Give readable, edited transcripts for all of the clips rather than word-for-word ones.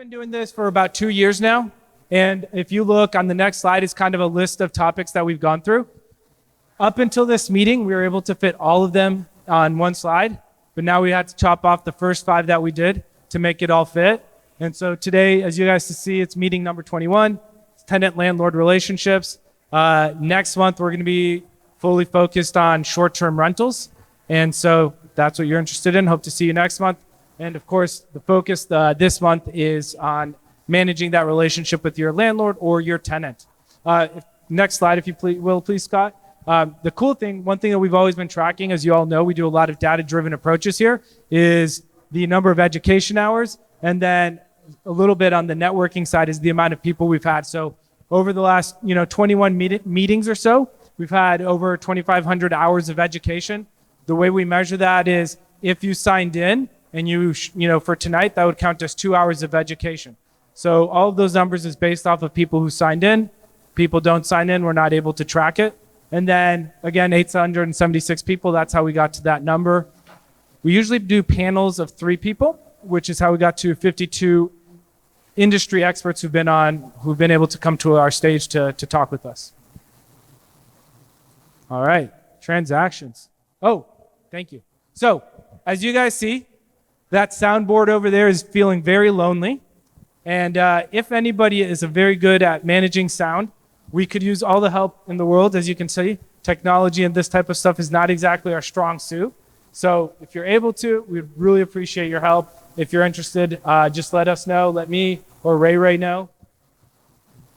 been doing this for about 2 years now. And if you look on the next slide, it's kind of a list of topics that we've gone through. Up until this meeting, we were able to fit all of them on one slide, but now we had to chop off the first 5 that we did to make it all fit. And so today, as you guys can see, it's meeting number 21, it's tenant landlord relationships. Next month, we're gonna be fully focused on short-term rentals. And so that's what you're interested in. Hope to see you next month. And of course, the focus this month is on managing that relationship with your landlord or your tenant. Next slide, if you please, Scott. The cool thing, one thing that we've always been tracking, as you all know, we do a lot of data-driven approaches here, is the number of education hours, and then a little bit on the networking side is the amount of people we've had. So over the last 21 meetings or so, we've had over 2,500 hours of education. The way we measure that is if you signed in and for tonight, that would count as 2 hours of education. So all of those numbers is based off of people who signed in. People don't sign in, we're not able to track it. And then again, 876 people, that's how we got to that number. We usually do panels of 3 people, which is how we got to 52 industry experts who've been able to come to our stage to talk with us. All right, transactions. Oh, thank you. So as you guys see, that soundboard over there is feeling very lonely. And if anybody is very good at managing sound, we could use all the help in the world. As you can see, technology and this type of stuff is not exactly our strong suit. So if you're able to, we'd really appreciate your help. If you're interested, just let us know. Let me or Ray know.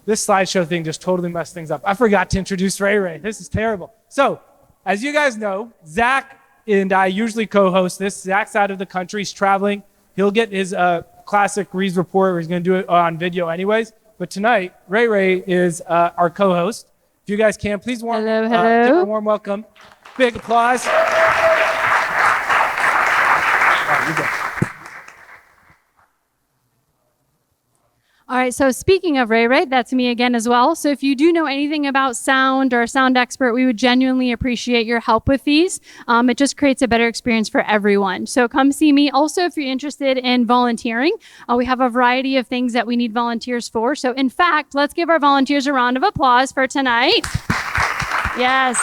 This slideshow thing just totally messed things up. I forgot to introduce Ray. This is terrible. So as you guys know, Zach and I usually co-host this. Zach's out of the country, he's traveling. He'll get his classic Rees report where he's gonna do it on video anyways. But tonight, Ray is our co-host. If you guys can, please give a warm welcome. Big applause. All right, so speaking of Ray, that's me again as well. So if you do know anything about sound or a sound expert, we would genuinely appreciate your help with these. It just creates a better experience for everyone. So come see me. Also, if you're interested in volunteering, we have a variety of things that we need volunteers for. So in fact, let's give our volunteers a round of applause for tonight. Yes.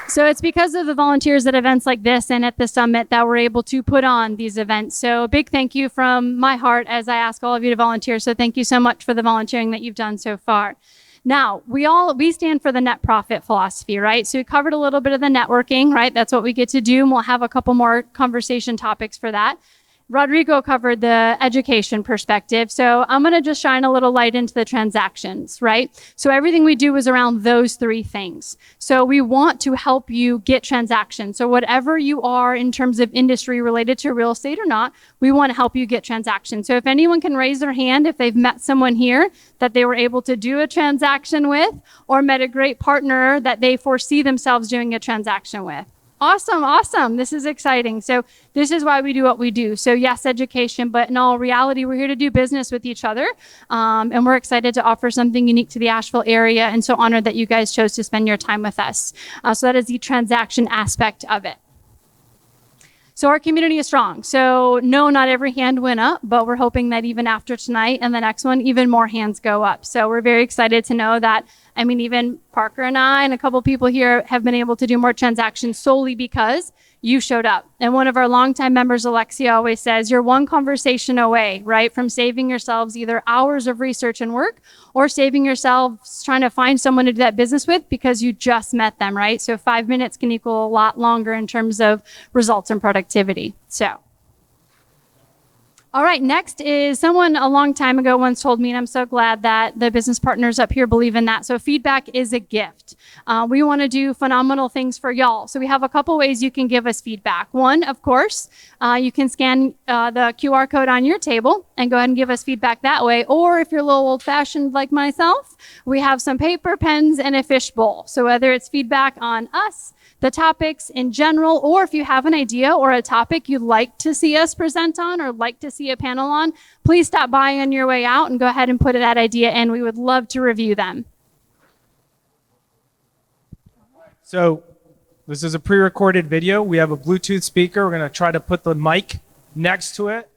So it's because of the volunteers at events like this and at the summit that we're able to put on these events. So a big thank you from my heart as I ask all of you to volunteer. So thank you so much for the volunteering that you've done so far. Now, we stand for the net profit philosophy, right? So we covered a little bit of the networking, right? That's what we get to do, and we'll have a couple more conversation topics for that. Rodrigo covered the education perspective. So I'm going to just shine a little light into the transactions, right? So everything we do is around those 3 things. So we want to help you get transactions. So whatever you are in terms of industry related to real estate or not, we want to help you get transactions. So if anyone can raise their hand, if they've met someone here that they were able to do a transaction with or met a great partner that they foresee themselves doing a transaction with. Awesome. This is exciting. So this is why we do what we do. So yes, education, but in all reality, we're here to do business with each other. And we're excited to offer something unique to the Asheville area and so honored that you guys chose to spend your time with us. So that is the transaction aspect of it. So our community is strong. So no, not every hand went up, but we're hoping that even after tonight and the next one, even more hands go up. So we're very excited to know that, even Parker and I and a couple people here have been able to do more transactions solely because you showed up. And one of our longtime members, Alexia, always says, you're one conversation away, right, from saving yourselves either hours of research and work or saving yourselves trying to find someone to do that business with because you just met them, right? So 5 minutes can equal a lot longer in terms of results and productivity. So. All right, next is someone a long time ago once told me, and I'm so glad that the business partners up here believe in that. So feedback is a gift. We want to do phenomenal things for y'all. So we have a couple ways you can give us feedback. One, of course, you can scan the QR code on your table and go ahead and give us feedback that way. Or if you're a little old-fashioned like myself, we have some paper, pens, and a fishbowl. So whether it's feedback on us, the topics in general, or if you have an idea or a topic you'd like to see us present on or like to see a panel on, please stop by on your way out and go ahead and put that idea in. We would love to review them. So This is a pre-recorded video. We have a Bluetooth speaker. We're going to try to put the mic next to it.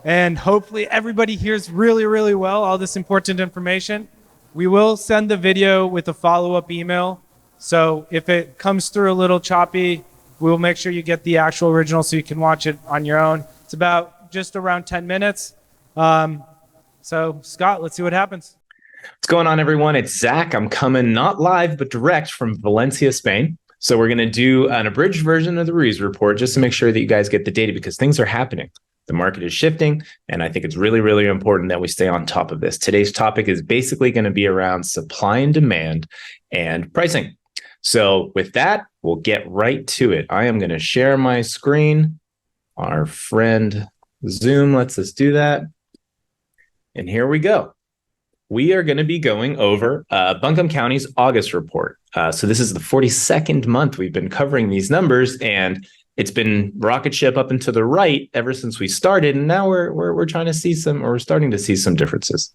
And hopefully everybody hears really, really well all this important information. We will send the video with a follow-up email. So if it comes through a little choppy, we'll make sure you get the actual original so you can watch it on your own. It's about just around 10 minutes. So Scott, let's see what happens. What's going on, everyone? It's Zach. I'm coming not live, but direct from Valencia, Spain. So we're going to do an abridged version of the Rees report just to make sure that you guys get the data because things are happening. The market is shifting, and I think it's really, really important that we stay on top of this. Today's topic is basically going to be around supply and demand and pricing. So with that, we'll get right to it. I am going to share my screen. Our friend Zoom lets us do that. And here we go. We are going to be going over Buncombe County's August report. So this is the 42nd month we've been covering these numbers, and it's been rocket ship up and to the right ever since we started. And now we're trying to see we're starting to see some differences.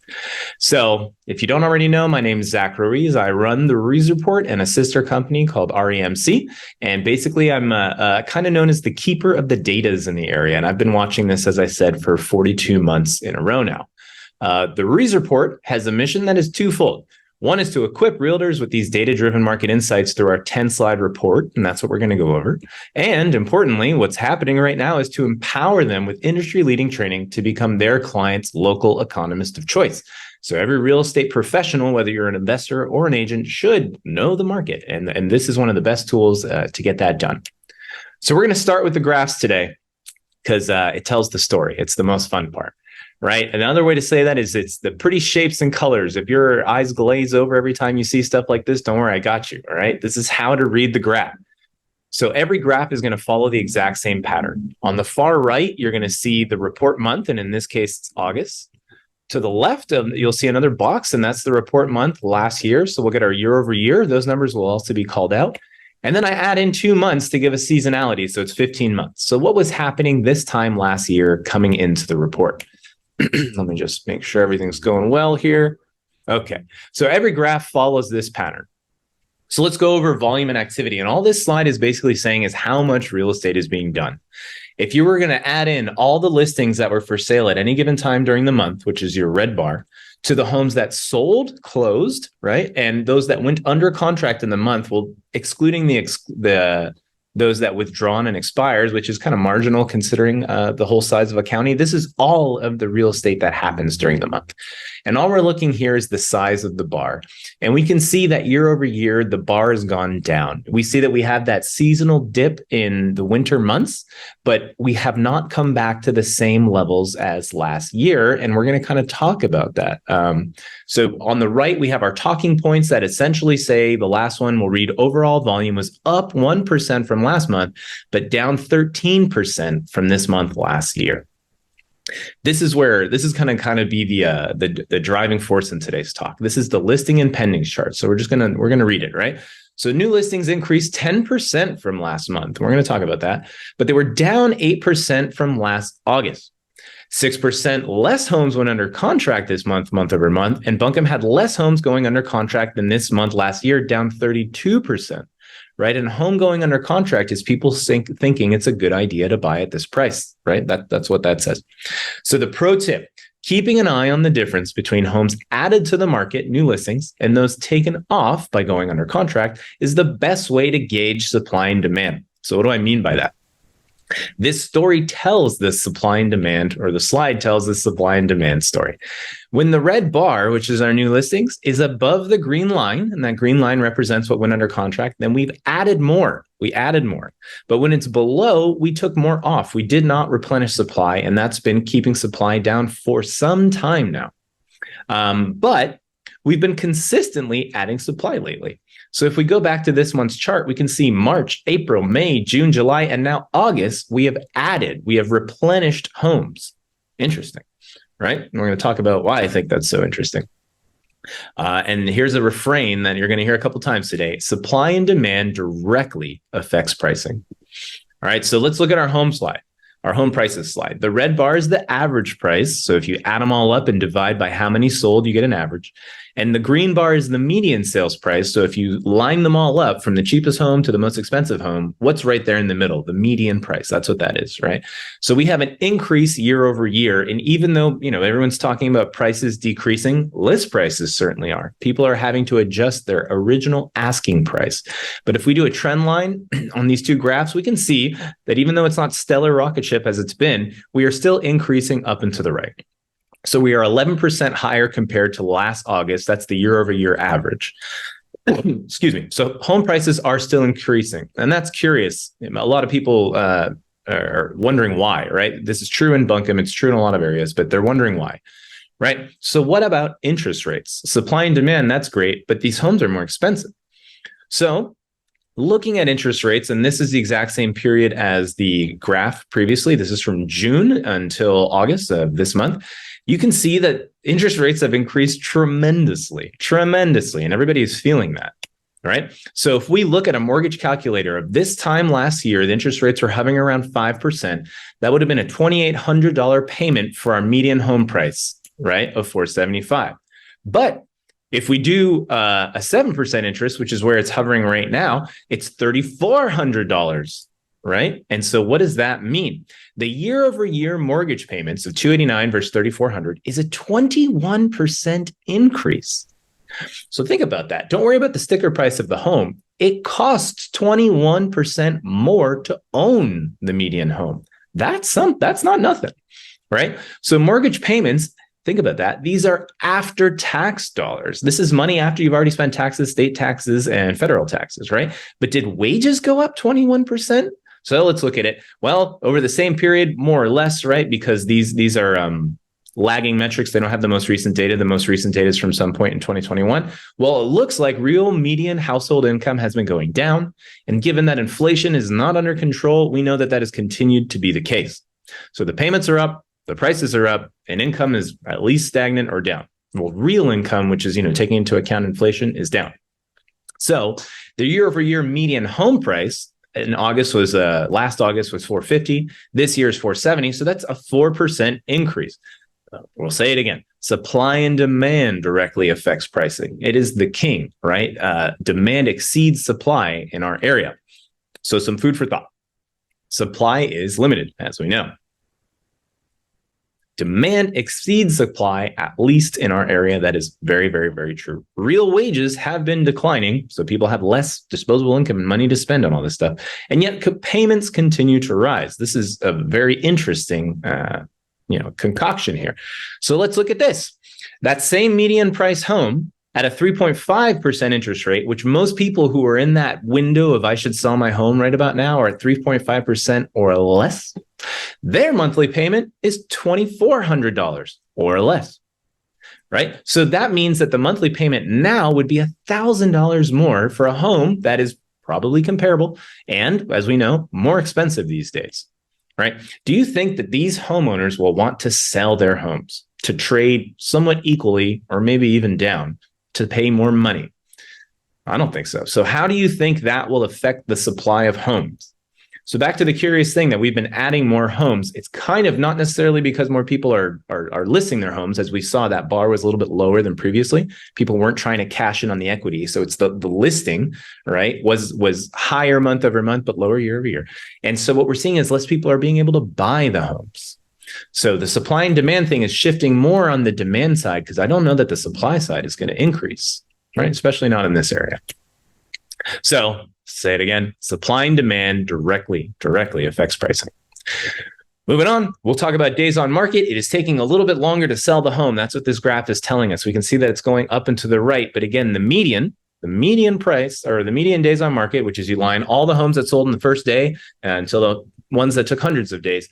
So if you don't already know, my name is Zach Ruiz. I run the Rees Report and a sister company called REMC. And basically I'm kind of known as the keeper of the datas in the area. And I've been watching this, as I said, for 42 months in a row now. The Rees Report has a mission that is twofold. One is to equip realtors with these data-driven market insights through our 10-slide report, and that's what we're going to go over. And importantly, what's happening right now is to empower them with industry-leading training to become their client's local economist of choice. So every real estate professional, whether you're an investor or an agent, should know the market, and this is one of the best tools to get that done. So we're going to start with the graphs today because it tells the story. It's the most fun part. Right. Another way to say that is it's the pretty shapes and colors. If your eyes glaze over every time you see stuff like this, don't worry, I got you. All right. This is how to read the graph. So every graph is going to follow the exact same pattern. On the far right, you're going to see the report month. And in this case, it's August. To the left, you'll see another box, and that's the report month last year. So we'll get our year over year. Those numbers will also be called out. And then I add in 2 months to give a seasonality. So it's 15 months. So what was happening this time last year coming into the report? Let me just make sure everything's going well here. Okay, so every graph follows this pattern. So let's go over volume and activity. And all this slide is basically saying is how much real estate is being done. If you were going to add in all the listings that were for sale at any given time during the month, which is your red bar, to the homes that sold, closed, right? And those that went under contract in the month, well, excluding those that withdrawn and expires, which is kind of marginal considering the whole size of a county. This is all of the real estate that happens during the month. And all we're looking here is the size of the bar. And we can see that year over year, the bar has gone down. We see that we have that seasonal dip in the winter months, but we have not come back to the same levels as last year. And we're going to kind of talk about that. So on the right, we have our talking points that essentially say the last one will read overall volume was up 1% from last month, but down 13% from this month last year. This is kind of be the driving force in today's talk. This is the listing and pendings chart. So we're going to read it, right? So new listings increased 10% from last month. We're going to talk about that, but they were down 8% from last August. 6% less homes went under contract this month over month, and Buncombe had less homes going under contract than this month last year, down 32%. Right? And home going under contract is people thinking it's a good idea to buy at this price, right? That's what that says. So the pro tip, keeping an eye on the difference between homes added to the market, new listings, and those taken off by going under contract is the best way to gauge supply and demand. So what do I mean by that? This story tells the supply and demand, or the slide tells the supply and demand story. When the red bar, which is our new listings, is above the green line, and that green line represents what went under contract, then we've added more. We added more. But when it's below, we took more off. We did not replenish supply, and that's been keeping supply down for some time now. But we've been consistently adding supply lately. So if we go back to this month's chart, we can see March, April, May, June, July, and now August, we have replenished homes. Interesting, right? And we're going to talk about why I think that's so interesting. And here's a refrain that you're going to hear a couple times today. Supply and demand directly affects pricing. All right, so let's look at our home slide. Our home prices slide. The red bar is the average price. So if you add them all up and divide by how many sold, you get an average. And the green bar is the median sales price. So if you line them all up from the cheapest home to the most expensive home, what's right there in the middle? The median price. That's what that is, right? So we have an increase year over year. And even though, everyone's talking about prices decreasing, list prices certainly are. People are having to adjust their original asking price. But if we do a trend line on these two graphs, we can see that even though it's not stellar rocket ship as it's been, we are still increasing up and to the right. So we are 11% higher compared to last August. That's the year over year average. Excuse me. So home prices are still increasing. And that's curious. A lot of people are wondering why, right? This is true in Buncombe. It's true in a lot of areas, but they're wondering why, right? So what about interest rates? Supply and demand, that's great, but these homes are more expensive. So looking at interest rates, and this is the exact same period as the graph previously. This is from June until August of this month. You can see that interest rates have increased tremendously, and everybody is feeling that, right? So if we look at a mortgage calculator of this time last year, the interest rates were hovering around 5%. That would have been a $2,800 payment for our median home price, right, of $475. But if we do a 7% interest, which is where it's hovering right now, it's $3,400. Right. And so what does that mean? The year over year mortgage payments of $289 versus $3,400 is a 21% increase. So think about that. Don't worry about the sticker price of the home. It costs 21% more to own the median home. That's not nothing. Right. So mortgage payments, think about that. These are after tax dollars. This is money after you've already spent taxes, state taxes, and federal taxes, right? But did wages go up 21%? So let's look at it. Well, over the same period, more or less, right? Because these are lagging metrics. They don't have the most recent data. The most recent data is from some point in 2021. Well, it looks like real median household income has been going down. And given that inflation is not under control, we know that that has continued to be the case. So the payments are up, the prices are up, and income is at least stagnant or down. Well, real income, which is, taking into account inflation, is down. So the year over year median home price in August was last August was $450. This year is $470. So that's a 4% increase. We'll say it again. Supply and demand directly affects pricing. It is the king, right? Demand exceeds supply in our area. So some food for thought. Supply is limited, as we know. Demand exceeds supply, at least in our area. That is very, very, very true. Real wages have been declining, so people have less disposable income and money to spend on all this stuff. And yet payments continue to rise. This is a very interesting concoction here. So let's look at this. That same median price home at a 3.5% interest rate, which most people who are in that window of I should sell my home right about now are at 3.5% or less. Their monthly payment is $2,400 or less, right? So that means that the monthly payment now would be $1,000 more for a home that is probably comparable and, as we know, more expensive these days, right? Do you think that these homeowners will want to sell their homes to trade somewhat equally or maybe even down to pay more money? I don't think so. So how do you think that will affect the supply of homes? So back to the curious thing that we've been adding more homes. It's kind of not necessarily because more people are listing their homes. As we saw, that bar was a little bit lower than previously. People weren't trying to cash in on the equity. So it's the listing, right, was higher month over month, but lower year over year. And so what we're seeing is less people are being able to buy the homes. So the supply and demand thing is shifting more on the demand side because I don't know that the supply side is going to increase, right? Especially not in this area. So say it again, supply and demand directly affects pricing. Moving on, we'll talk about days on market. It is taking a little bit longer to sell the home. That's what this graph is telling us. We can see that it's going up and to the right. But again, the median price or the median days on market, which is you line all the homes that sold in the first day until the ones that took hundreds of days,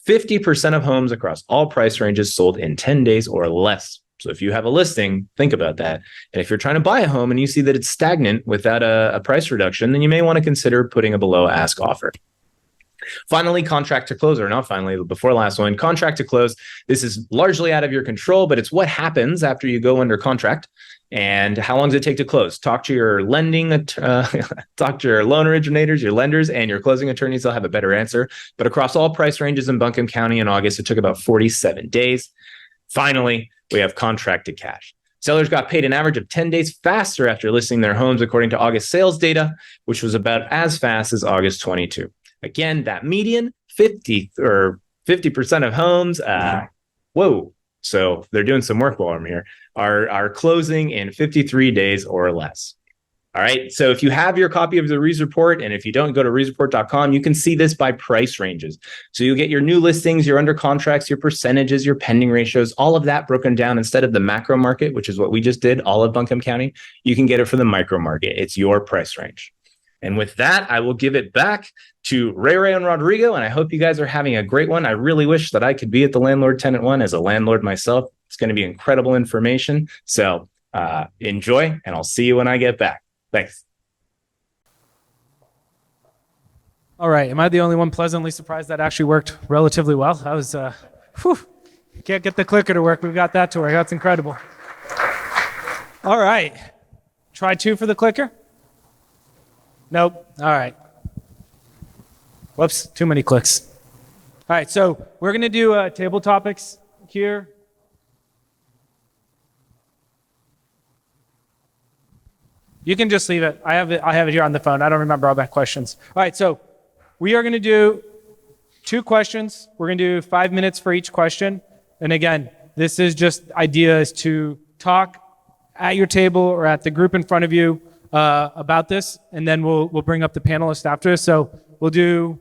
50% of homes across all price ranges sold in 10 days or less. So if you have a listing, think about that. And if you're trying to buy a home and you see that it's stagnant without a price reduction, then you may want to consider putting a below ask offer. Finally, contract to close, or not finally, before last one, contract to close. This is largely out of your control, but it's what happens after you go under contract and how long does it take to close. Talk to your talk to your loan originators, your lenders, and your closing attorneys. They'll have a better answer. But across all price ranges in Buncombe County in August, it took about 47 days. Finally, we have contract to cash. Sellers got paid an average of 10 days faster after listing their homes, according to August sales data, which was about as fast as August 22. Again, that median, 50% of homes, whoa. So they're doing some work while I'm here, are closing in 53 days or less. All right. So if you have your copy of the Rees report, and if you don't, go to reesreport.com, you can see this by price ranges. So you'll get your new listings, your under contracts, your percentages, your pending ratios, all of that broken down instead of the macro market, which is what we just did, all of Buncombe County. You can get it for the micro market. It's your price range. And with that, I will give it back to Ray and Rodrigo, and I hope you guys are having a great one. I really wish that I could be at the Landlord Tenant one as a landlord myself. It's going to be incredible information. So enjoy, and I'll see you when I get back. Thanks. All right. Am I the only one pleasantly surprised that actually worked relatively well? I was, can't get the clicker to work. We've got that to work. That's incredible. All right. Try 2 for the clicker. Nope. All right. Whoops. Too many clicks. All right. So we're going to do table topics here. You can just leave it. I have it here on the phone. I don't remember all my questions. All right, so we are going to do 2 questions. We're going to do 5 minutes for each question. And again, this is just ideas to talk at your table or at the group in front of you about this, and then we'll bring up the panelists after this. So we'll do,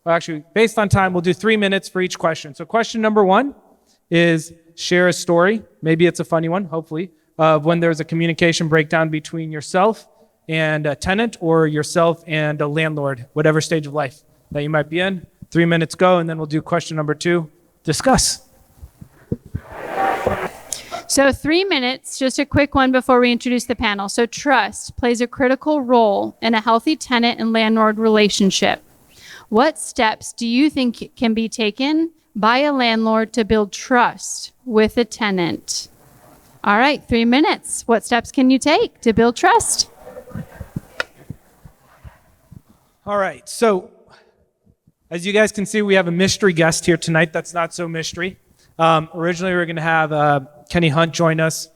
well, actually, based on time, we'll do 3 minutes for each question. So question number 1 is share a story. Maybe it's a funny one, hopefully, of when there's a communication breakdown between yourself and a tenant or yourself and a landlord, whatever stage of life that you might be in. 3 minutes go, and then we'll do question number 2, discuss. So 3 minutes, just a quick one before we introduce the panel. So trust plays a critical role in a healthy tenant and landlord relationship. What steps do you think can be taken by a landlord to build trust with a tenant? All right, 3 minutes. What steps can you take to build trust? All right, so as you guys can see, we have a mystery guest here tonight that's not so mystery. Originally, we were going to have Kenny Hunt join us.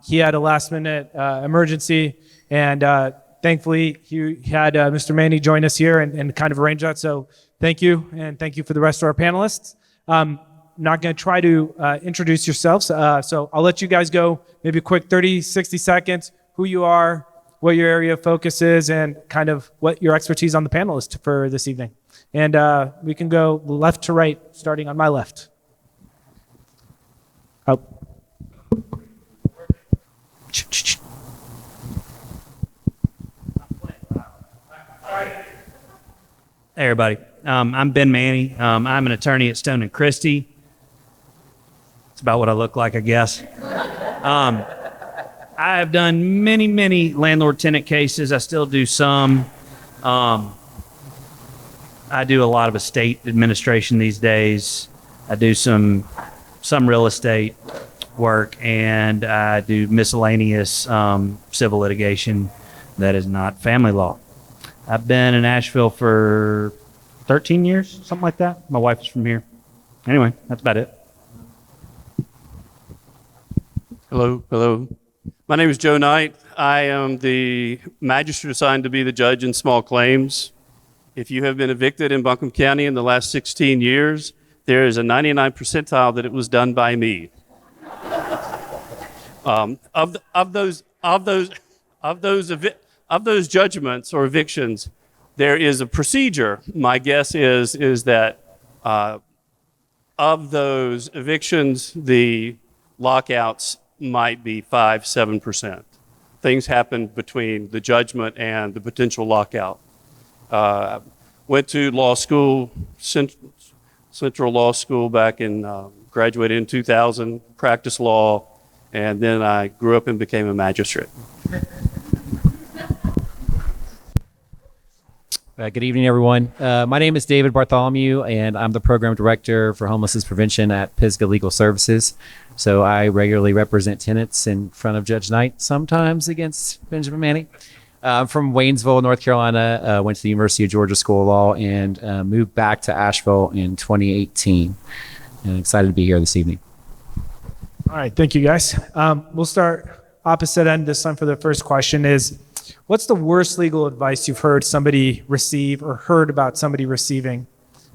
He had a last-minute emergency, and thankfully, he had Mr. Maney join us here and kind of arrange that. So thank you, and thank you for the rest of our panelists. I'm not going to try to introduce yourselves, so I'll let you guys go, maybe a quick 30, 60 seconds, who you are, what your area of focus is, and kind of what your expertise on the panel is for this evening. And we can go left to right, starting on my left. Oh. Hey everybody, I'm Ben Manny. I'm an attorney at Stone and Christie. It's about what I look like, I guess. I have done many landlord-tenant cases. I still do some. I do a lot of estate administration these days. I do some real estate work, and I do miscellaneous civil litigation that is not family law. I've been in Asheville for 13 years, something like that. My wife is from here. Anyway, that's about it. Hello. My name is Joe Knight. I am the magistrate assigned to be the judge in small claims. If you have been evicted in Buncombe County in the last 16 years, there is a 99 percentile that it was done by me. Of those judgments or evictions, there is a procedure. My guess is that of those evictions, the lockouts might be 5-7%. Things happen between the judgment and the potential lockout. Went to law school, Central Law School back in, graduated in 2000, practiced law, and then I grew up and became a magistrate. Good evening, everyone. My name is David Bartholomew, and I'm the Program Director for Homelessness Prevention at Pisgah Legal Services. So I regularly represent tenants in front of Judge Knight, sometimes against Benjamin Manning. I'm from Waynesville, North Carolina, went to the University of Georgia School of Law, and moved back to Asheville in 2018. And I'm excited to be here this evening. All right, thank you guys. We'll start opposite end this time for the first question is, what's the worst legal advice you've heard somebody receive or heard about somebody receiving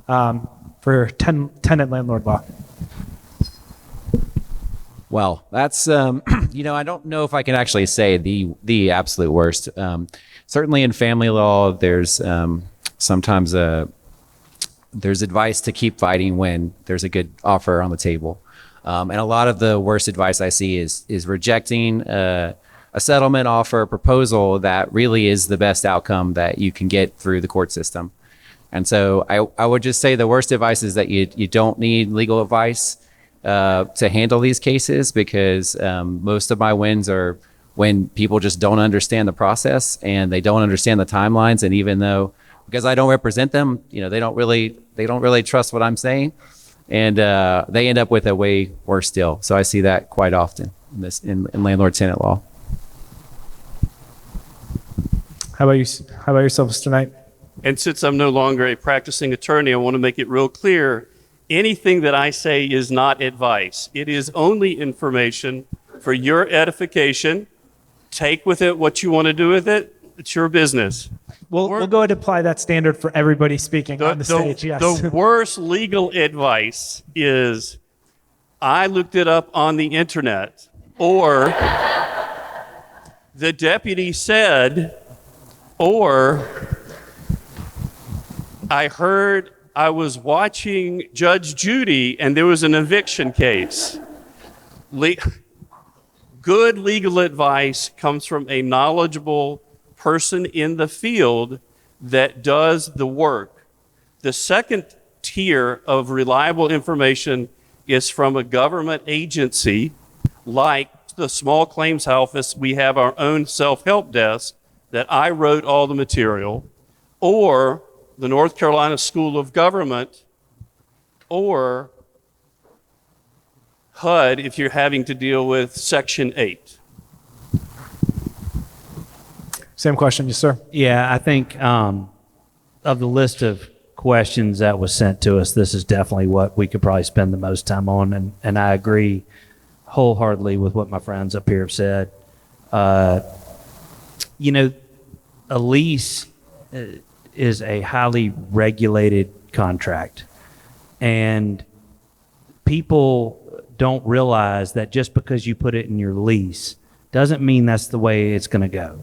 for tenant landlord law? Well, that's I don't know if I can actually say the absolute worst. Certainly in family law, there's sometimes there's advice to keep fighting when there's a good offer on the table, and a lot of the worst advice I see is rejecting a settlement offer proposal that really is the best outcome that you can get through the court system. And so I would just say the worst advice is that you don't need legal advice to handle these cases, because most of my wins are when people just don't understand the process and they don't understand the timelines. And even though, because I don't represent them, they don't really trust what I'm saying, and they end up with a way worse deal. So I see that quite often in landlord tenant law. How about you? How about yourself, Mr. Knight? And since I'm no longer a practicing attorney, I want to make it real clear. Anything that I say is not advice. It is only information for your edification. Take with it what you want to do with it. It's your business. We'll go ahead and apply that standard for everybody speaking on the stage. Yes. The worst legal advice is, I looked it up on the internet, or the deputy said, or I was watching Judge Judy and there was an eviction case. Good legal advice comes from a knowledgeable person in the field that does the work. The second tier of reliable information is from a government agency, like the small claims office. We have our own self-help desk that I wrote all the material, or the North Carolina School of Government, or HUD if you're having to deal with Section 8. Same question, yes, sir. Yeah, I think of the list of questions that was sent to us, this is definitely what we could probably spend the most time on, and I agree wholeheartedly with what my friends up here have said. A lease is a highly regulated contract, and people don't realize that just because you put it in your lease doesn't mean that's the way it's going to go.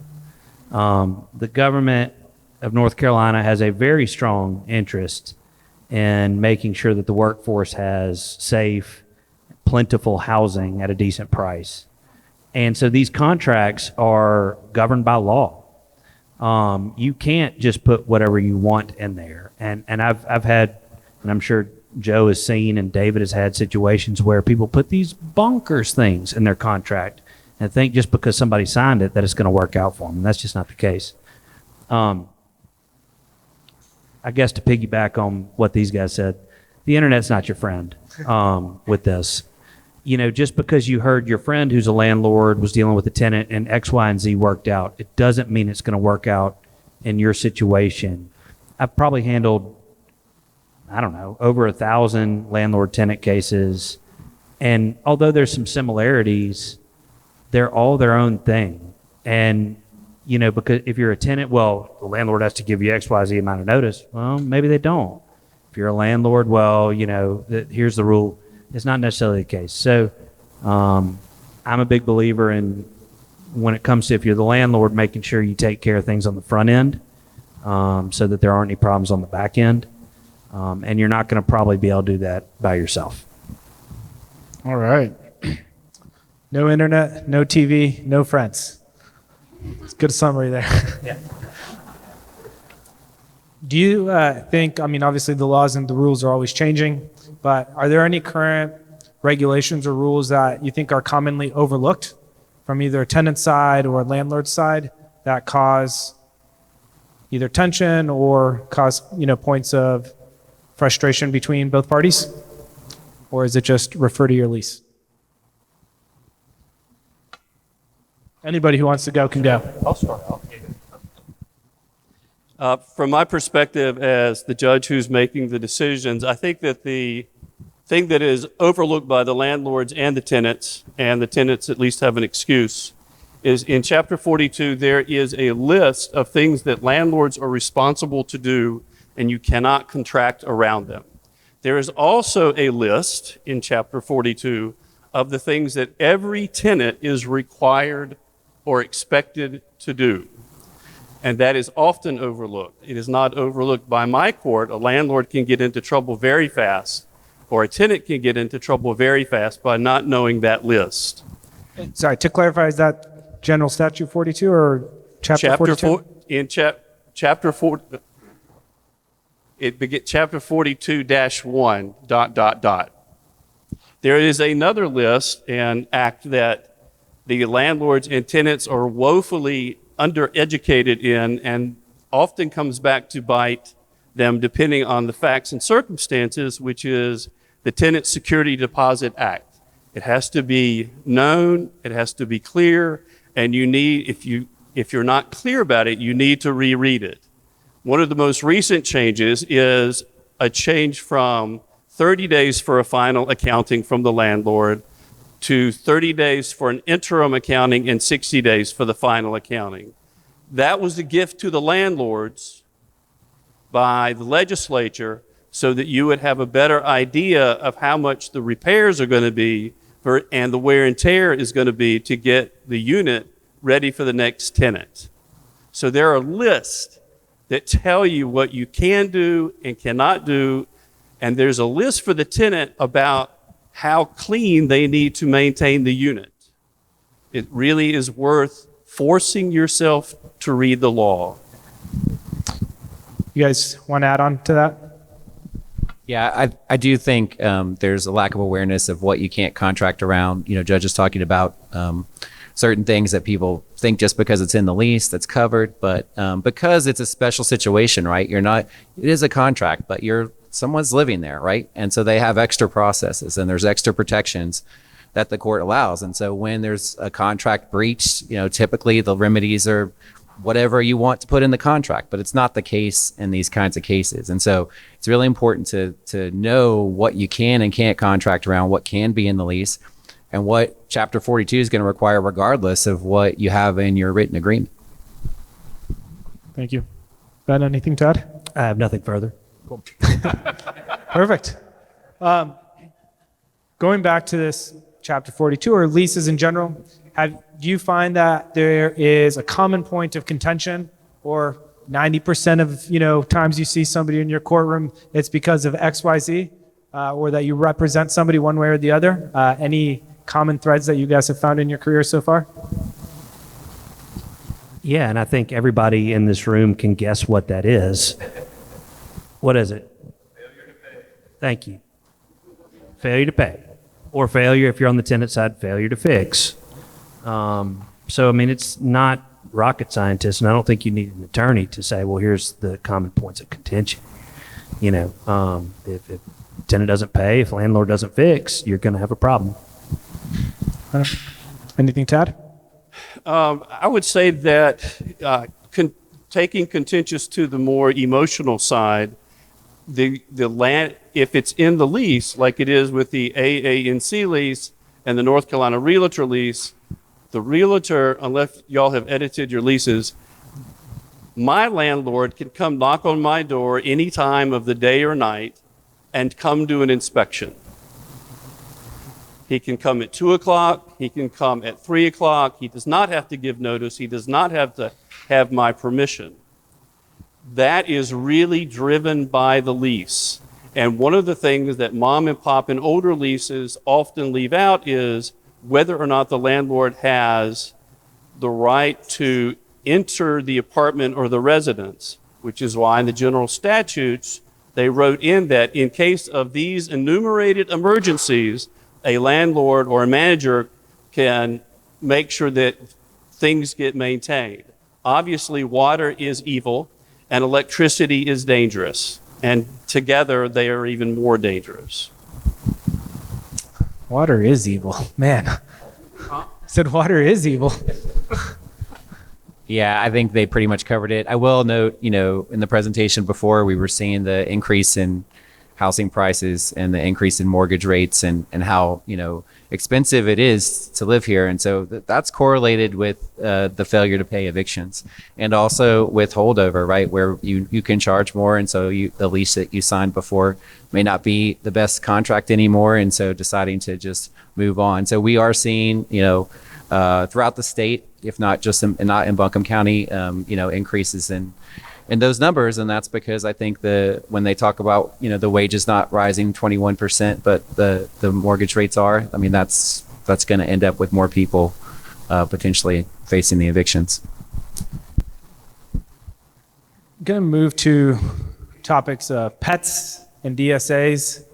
The government of North Carolina has a very strong interest in making sure that the workforce has safe, plentiful housing at a decent price. And so these contracts are governed by law. You can't just put whatever you want in there. And I've had, and I'm sure Joe has seen and David has had situations where people put these bonkers things in their contract and think just because somebody signed it that it's going to work out for them. And that's just not the case. I guess to piggyback on what these guys said, the internet's not your friend with this. Just because you heard your friend who's a landlord was dealing with a tenant and X, Y, and Z worked out, it doesn't mean it's going to work out in your situation. I've probably handled, over 1,000 landlord-tenant cases. And although there's some similarities, they're all their own thing. And, because if you're a tenant, well, the landlord has to give you X, Y, Z amount of notice. Well, maybe they don't. If you're a landlord, well, here's the rule. It's not necessarily the case. So I'm a big believer in, when it comes to, if you're the landlord, making sure you take care of things on the front end so that there aren't any problems on the back end. And you're not going to probably be able to do that by yourself. All right. No internet, no TV, no friends. It's a good summary there. Yeah. Do you think, obviously the laws and the rules are always changing, but are there any current regulations or rules that you think are commonly overlooked from either a tenant side or a landlord side that cause either tension or cause, points of frustration between both parties? Or is it just refer to your lease? Anybody who wants to go can go. I'll start out. From my perspective as the judge who's making the decisions, I think that the thing that is overlooked by the landlords and the tenants at least have an excuse, is in Chapter 42, there is a list of things that landlords are responsible to do, and you cannot contract around them. There is also a list in Chapter 42 of the things that every tenant is required or expected to do. And that is often overlooked. It is not overlooked by my court. A landlord can get into trouble very fast, or a tenant can get into trouble very fast by not knowing that list. Sorry, to clarify, is that General Statute 42 or Chapter 42? Chapter 4, Chapter 42-1, ... There is another list and act that the landlords and tenants are woefully undereducated in, and often comes back to bite them depending on the facts and circumstances, which is the Tenant Security Deposit Act. It has to be known, it has to be clear, and you need, if you're not clear about it, you need to reread it. One of the most recent changes is a change from 30 days for a final accounting from the landlord to 30 days for an interim accounting and 60 days for the final accounting. That was a gift to the landlords by the legislature so that you would have a better idea of how much the repairs are going to be and the wear and tear is going to be to get the unit ready for the next tenant. So there are lists that tell you what you can do and cannot do, and there's a list for the tenant about how clean they need to maintain the unit. It really is worth forcing yourself to read the law. You guys want to add on to that? Yeah, I do think there's a lack of awareness of what you can't contract around. You know, Judge is talking about certain things that people think just because it's in the lease that's covered, but because it's a special situation, right? It is a contract, but someone's living there, right? And so they have extra processes and there's extra protections that the court allows. And so when there's a contract breach, you know, typically the remedies are whatever you want to put in the contract, but it's not the case in these kinds of cases. And so it's really important to know what you can and can't contract around, what can be in the lease, and what Chapter 42 is going to require regardless of what you have in your written agreement. Thank you. Ben, anything to add? I have nothing further. Perfect. Going back to this Chapter 42 or leases in general, do you find that there is a common point of contention, or 90% of times you see somebody in your courtroom, it's because of XYZ, or that you represent somebody one way or the other? Any common threads that you guys have found in your career so far? Yeah, and I think everybody in this room can guess what that is. What is it? Failure to pay. Thank you. Failure to pay. Or failure, if you're on the tenant side, failure to fix. So, I mean, it's not rocket scientists, and I don't think you need an attorney to say, well, here's the common points of contention. If tenant doesn't pay, if landlord doesn't fix, you're going to have a problem. Anything to add? I would say that taking contentious to the more emotional side, the land, if it's in the lease, like it is with the AANC lease and the North Carolina Realtor lease, the realtor, unless y'all have edited your leases, my landlord can come knock on my door any time of the day or night and come do an inspection. He can come at 2 o'clock, he can come at 3 o'clock, he does not have to give notice, he does not have to have my permission. That is really driven by the lease. And one of the things that mom and pop and older leases often leave out is whether or not the landlord has the right to enter the apartment or the residence, which is why in the general statutes, they wrote in that in case of these enumerated emergencies, a landlord or a manager can make sure that things get maintained. Obviously, water is evil and electricity is dangerous, and together they are even more dangerous. Water is evil. Man. I said water is evil. Yeah, I think they pretty much covered it. I will note, in the presentation before, we were seeing the increase in housing prices and the increase in mortgage rates and how, expensive it is to live here. And so that's correlated with the failure to pay evictions and also with holdover, right? Where you can charge more. And so the lease that you signed before may not be the best contract anymore. And so deciding to just move on. So we are seeing, throughout the state, if not just not in Buncombe County, increases in those numbers. And that's because I think when they talk about, the wages not rising 21%, but the mortgage rates are, I mean, that's going to end up with more people potentially facing the evictions. I'm going to move to topics of pets and DSAs.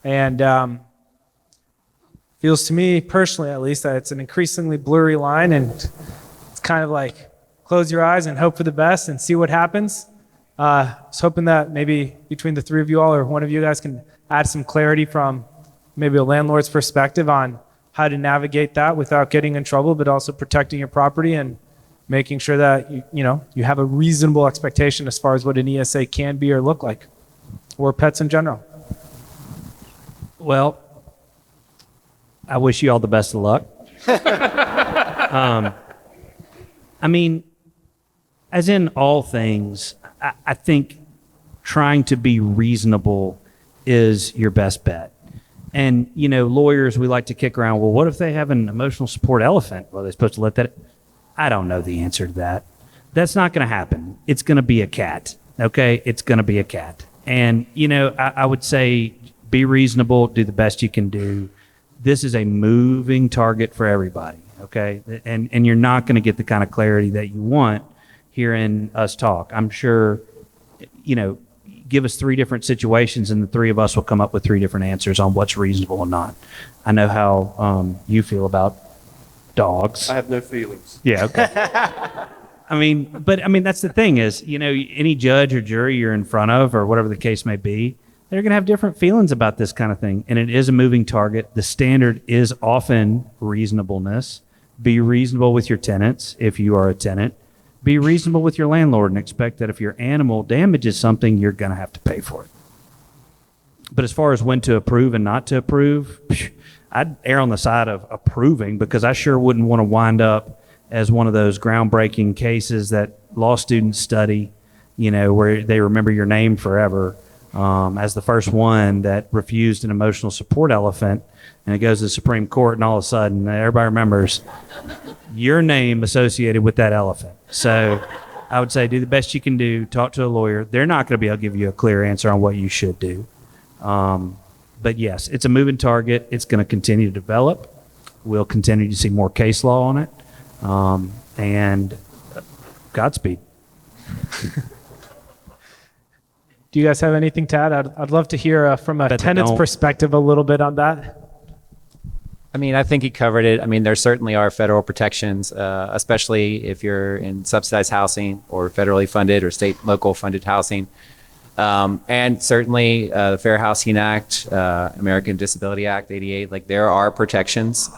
And feels to me personally, at least, that it's an increasingly blurry line, and it's kind of like close your eyes and hope for the best and see what happens. I was hoping that maybe between the three of you all or one of you guys can add some clarity from maybe a landlord's perspective on how to navigate that without getting in trouble, but also protecting your property and making sure that you have a reasonable expectation as far as what an ESA can be or look like, or pets in general. Well, I wish you all the best of luck. I mean, as in all things, I think trying to be reasonable is your best bet. And, lawyers, we like to kick around, well, what if they have an emotional support elephant? Well, they're supposed to let that. I don't know the answer to that. That's not going to happen. It's going to be a cat. Okay? It's going to be a cat. And, I would say be reasonable, do the best you can do. This is a moving target for everybody. Okay? And you're not going to get the kind of clarity that you want hearing us talk. I'm sure, give us three different situations and the three of us will come up with three different answers on what's reasonable or not. I know how you feel about dogs. I have no feelings. Yeah, okay. But that's the thing is, any judge or jury you're in front of or whatever the case may be, they're going to have different feelings about this kind of thing. And it is a moving target. The standard is often reasonableness. Be reasonable with your tenants if you are a tenant. Be reasonable with your landlord and expect that if your animal damages something, you're going to have to pay for it. But as far as when to approve and not to approve, I'd err on the side of approving because I sure wouldn't want to wind up as one of those groundbreaking cases that law students study, where they remember your name forever, as the first one that refused an emotional support elephant, and it goes to the Supreme Court, and all of a sudden everybody remembers your name associated with that elephant. So I would say do the best you can do, talk to a lawyer. They're not going to be able to give you a clear answer on what you should do. But yes, it's a moving target. It's going to continue to develop. We'll continue to see more case law on it. And Godspeed. Do you guys have anything to add? I'd love to hear from a tenant's perspective a little bit on that. I think he covered it. There certainly are federal protections, especially if you're in subsidized housing or federally funded or state, local funded housing. And certainly the Fair Housing Act, American Disability Act, 88, there are protections.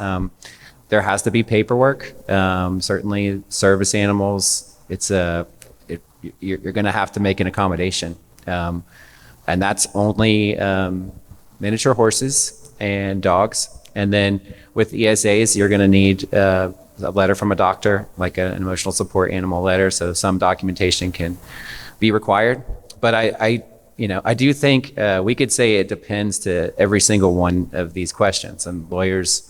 There has to be paperwork. Certainly service animals, you're going to have to make an accommodation. And that's only miniature horses and dogs. And then with ESAs, you're going to need a letter from a doctor, like an emotional support animal letter. So some documentation can be required. But I do think we could say it depends to every single one of these questions. And lawyers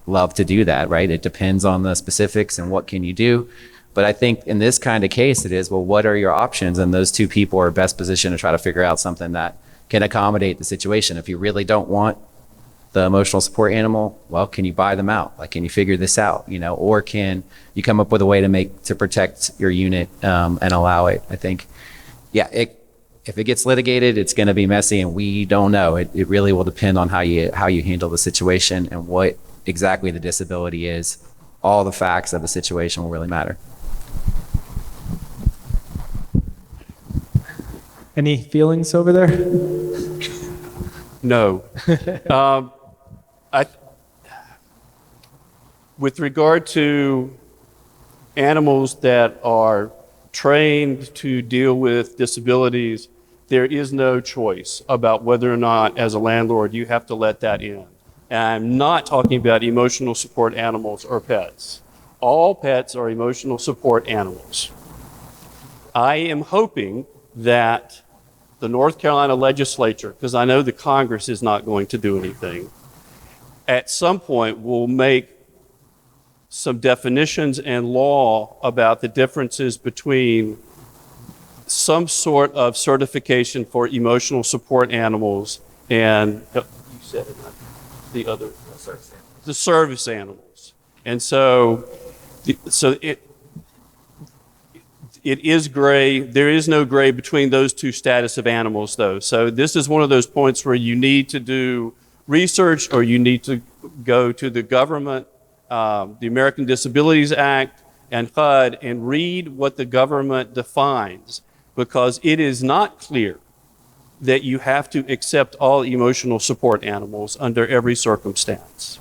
love to do that, right? It depends on the specifics and what can you do. But I think in this kind of case, it is, well, what are your options? And those two people are best positioned to try to figure out something that can accommodate the situation. If you really don't want the emotional support animal, well, can you buy them out? Can you figure this out? Or can you come up with a way to protect your unit and allow it? I think, if it gets litigated, it's going to be messy, and we don't know. It really will depend on how you handle the situation and what exactly the disability is. All the facts of the situation will really matter. Any feelings over there? No. With regard to animals that are trained to deal with disabilities there is no choice about whether or not, as a landlord, you have to let that in. And I'm not talking about emotional support animals or pets. All pets are emotional support animals. I am hoping that the North Carolina legislature, because I know the Congress is not going to do anything, at some point will make some definitions and law about the differences between some sort of certification for emotional support animals and you said it, the other, the service animals. And so it is gray. There is no gray between those two status of animals, though. So this is one of those points where you need to do research, or you need to go to the government, the American Disabilities Act and HUD, and read what the government defines, because it is not clear that you have to accept all emotional support animals under every circumstance.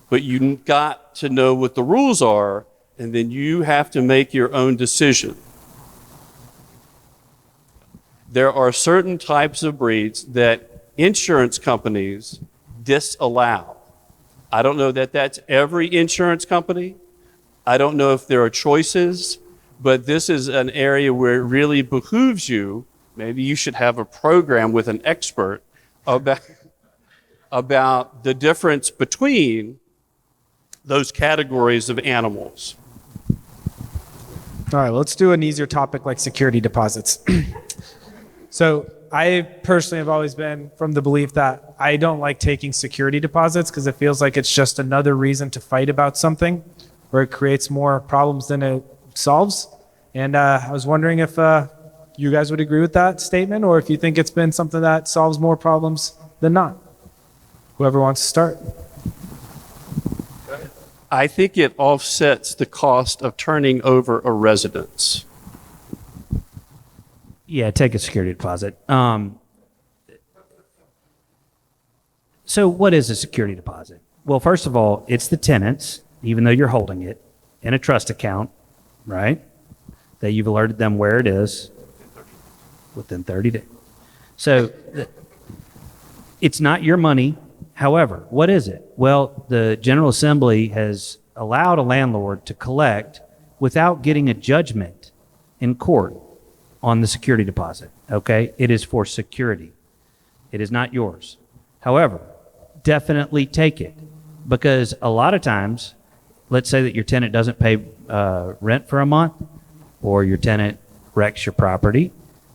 But you got to know what the rules are, and then you have to make your own decision. There are certain types of breeds that insurance companies disallow. I don't know that that's every insurance company. I don't know if there are choices, but this is an area where it really behooves you. Maybe you should have a program with an expert about the difference between those categories of animals. All right, well, let's do an easier topic like security deposits. So I personally have always been from the belief that I don't like taking security deposits because it feels like it's just another reason to fight about something, where it creates more problems than it solves. And I was wondering if you guys would agree with that statement, or if you think it's been something that solves more problems than not. Whoever wants to start. I think it offsets the cost of turning over a residence. Yeah, take a security deposit. So what is a security deposit? Well, first of all, it's the tenants, even though you're holding it, in a trust account, right? That you've alerted them where it is within 30 days. So it's not your money. However, what is it? Well, the General Assembly has allowed a landlord to collect without getting a judgment in court on the security deposit, okay? It is for security. It is not yours. However, definitely take it, because a lot of times, let's say that your tenant doesn't pay rent for a month, or your tenant wrecks your property.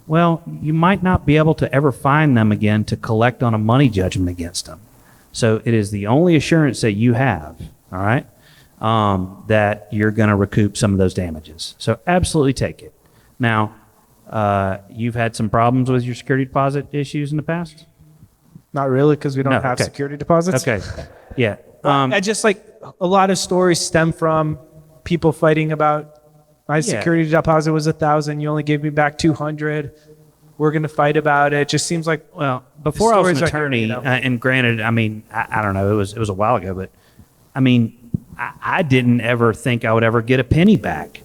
Well, you might not be able to ever find them again to collect on a money judgment against them. So it is the only assurance that you have, all right, that you're going to recoup some of those damages. So absolutely take it. Now, you've had some problems with your security deposit issues in the past? Not really, because we don't No, have okay. security deposits. Okay. Yeah. I just like a lot of stories stem from people fighting about my security deposit was 1,000. You only gave me back 200. We're going to fight about it. It just seems like, Well, before I was an stories are here, attorney, you know. and granted, I mean, I don't know, it was a while ago, but I mean, I didn't ever think I would ever get a penny back,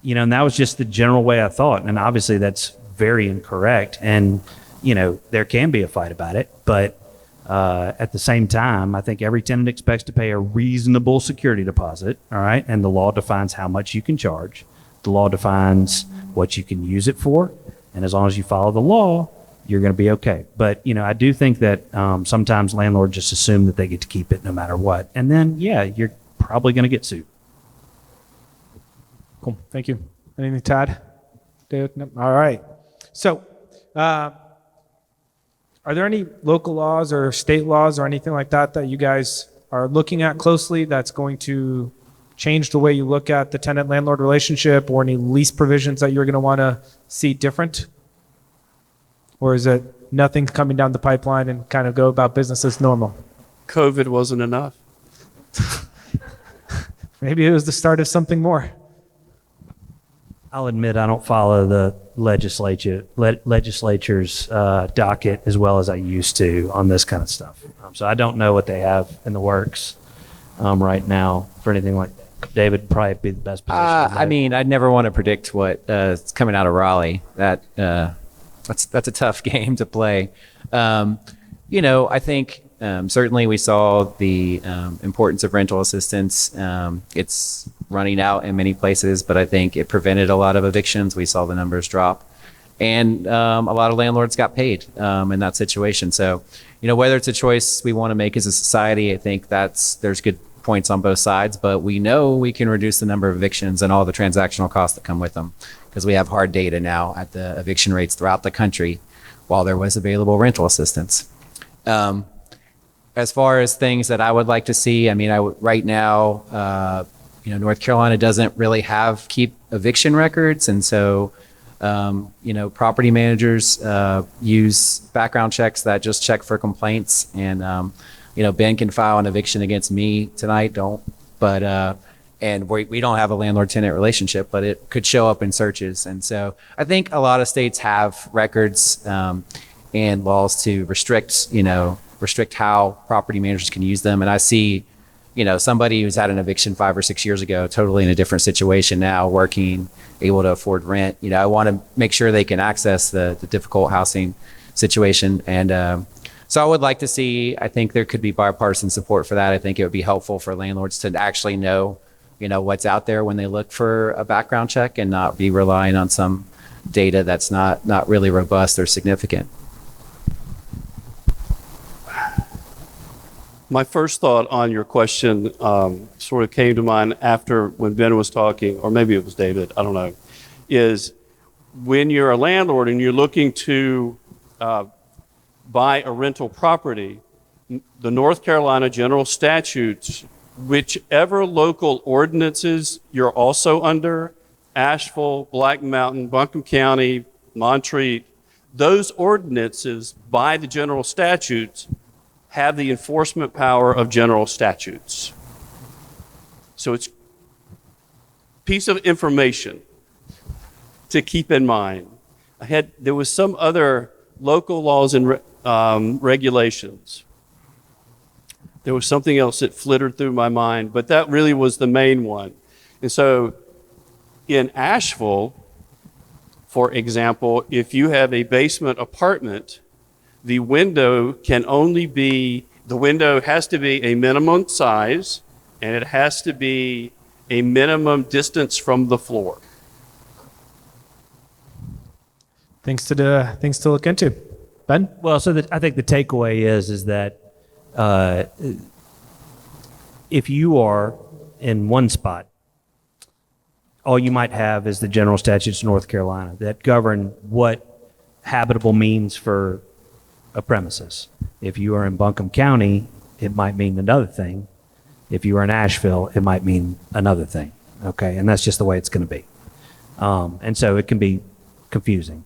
and that was just the general way I thought. And obviously that's very incorrect. And, there can be a fight about it, but at the same time, I think every tenant expects to pay a reasonable security deposit, all right? And the law defines how much you can charge. The law defines what you can use it for. And as long as you follow the law, you're going to be okay. But, I do think that sometimes landlords just assume that they get to keep it no matter what. And then, yeah, you're probably going to get sued. Cool. Thank you. Anything to add? David? No? All right. So, are there any local laws or state laws or anything like that that you guys are looking at closely that's going to change the way you look at the tenant-landlord relationship, or any lease provisions that you're going to want to see different? Or is it nothing coming down the pipeline and kind of go about business as normal? COVID wasn't enough. Maybe it was the start of something more. I'll admit I don't follow the legislature's docket as well as I used to on this kind of stuff. So I don't know what they have in the works right now for anything like that. David would probably be the best position. I mean, I'd never want to predict what is coming out of Raleigh. That that's a tough game to play. I think certainly we saw the importance of rental assistance. It's running out in many places, but I think it prevented a lot of evictions. We saw the numbers drop, and a lot of landlords got paid in that situation. So, whether it's a choice we want to make as a society, I think there's good points on both sides, but we know we can reduce the number of evictions and all the transactional costs that come with them because we have hard data now at the eviction rates throughout the country while there was available rental assistance. As far as things that I would like to see, right now, North Carolina doesn't really keep eviction records. And so, property managers use background checks that just check for complaints. And, Ben can file an eviction against me tonight, and we don't have a landlord-tenant relationship, but it could show up in searches. And so I think a lot of states have records and laws to restrict how property managers can use them. And I see, somebody who's had an eviction 5 or 6 years ago, totally in a different situation now, working, able to afford rent. I want to make sure they can access the difficult housing situation. And so I would like to see, I think there could be bipartisan support for that. I think it would be helpful for landlords to actually know, what's out there when they look for a background check and not be relying on some data that's not really robust or significant. My first thought on your question sort of came to mind after when Ben was talking, or maybe it was David, I don't know, is when you're a landlord and you're looking to buy a rental property, the North Carolina general statutes, whichever local ordinances you're also under, Asheville, Black Mountain, Buncombe County, Montreat, those ordinances by the general statutes have the enforcement power of general statutes. So it's a piece of information to keep in mind. There was some other local laws and regulations. There was something else that flittered through my mind, but that really was the main one. And so in Asheville, for example, if you have a basement apartment, the window has to be a minimum size, and it has to be a minimum distance from the floor. Things to look into. Ben? Well, so I think the takeaway is that if you are in one spot, all you might have is the general statutes of North Carolina that govern what habitable means for a premises. If you are in Buncombe County, it might mean another thing. If you are in Asheville, it might mean another thing. Okay, and that's just the way it's going to be. And so it can be confusing.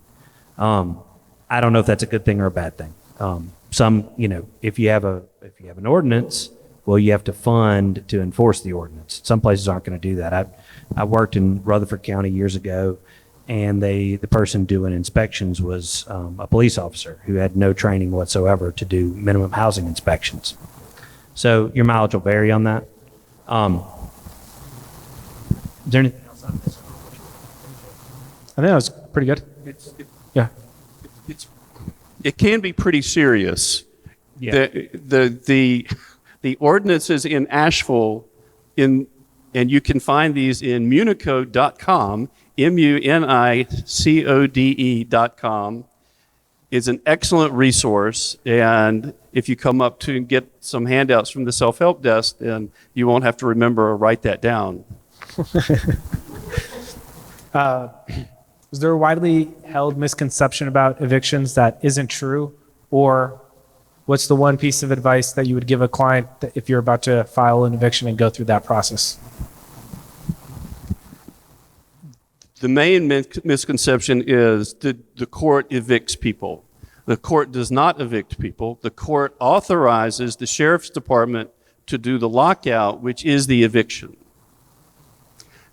I don't know if that's a good thing or a bad thing. If you have an ordinance, well, you have to fund to enforce the ordinance. Some places aren't going to do that. I worked in Rutherford County years ago, and the person doing inspections was a police officer who had no training whatsoever to do minimum housing inspections. So your mileage will vary on that. Is there anything else on this? I think that was pretty good. Yeah. It can be pretty serious. Yeah. The ordinances in Asheville, and you can find these in municode.com, municode.com, is an excellent resource. And if you come up to get some handouts from the self-help desk, then you won't have to remember or write that down. Is there a widely held misconception about evictions that isn't true? Or what's the one piece of advice that you would give a client if you're about to file an eviction and go through that process? The main misconception is that the court evicts people. The court does not evict people. The court authorizes the sheriff's department to do the lockout, which is the eviction.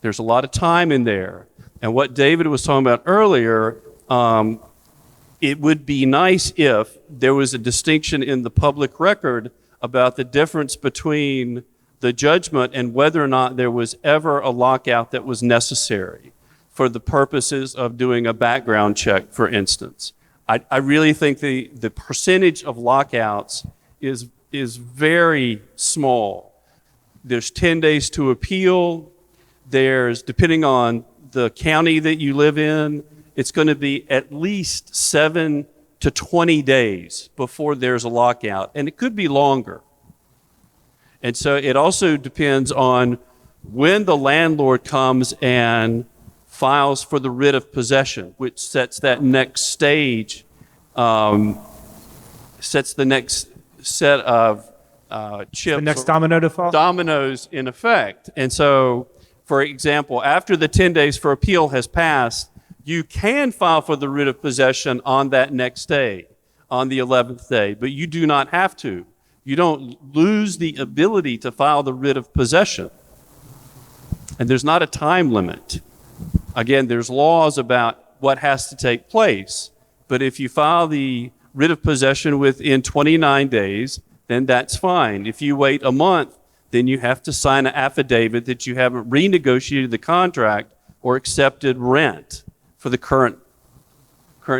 There's a lot of time in there. And what David was talking about earlier, it would be nice if there was a distinction in the public record about the difference between the judgment and whether or not there was ever a lockout that was necessary for the purposes of doing a background check, for instance. I really think the percentage of lockouts is very small. There's 10 days to appeal. There's, depending on the county that you live in, it's going to be at least 7 to 20 days before there's a lockout, and it could be longer. And so it also depends on when the landlord comes and files for the writ of possession, which sets that next stage, sets the next set of chips. The next domino to fall? Dominoes in effect. And so, for example, after the 10 days for appeal has passed, you can file for the writ of possession on that next day, on the 11th day, but you do not have to. You don't lose the ability to file the writ of possession. And there's not a time limit. Again, there's laws about what has to take place, but if you file the writ of possession within 29 days, then that's fine. If you wait a month, then you have to sign an affidavit that you haven't renegotiated the contract or accepted rent for the current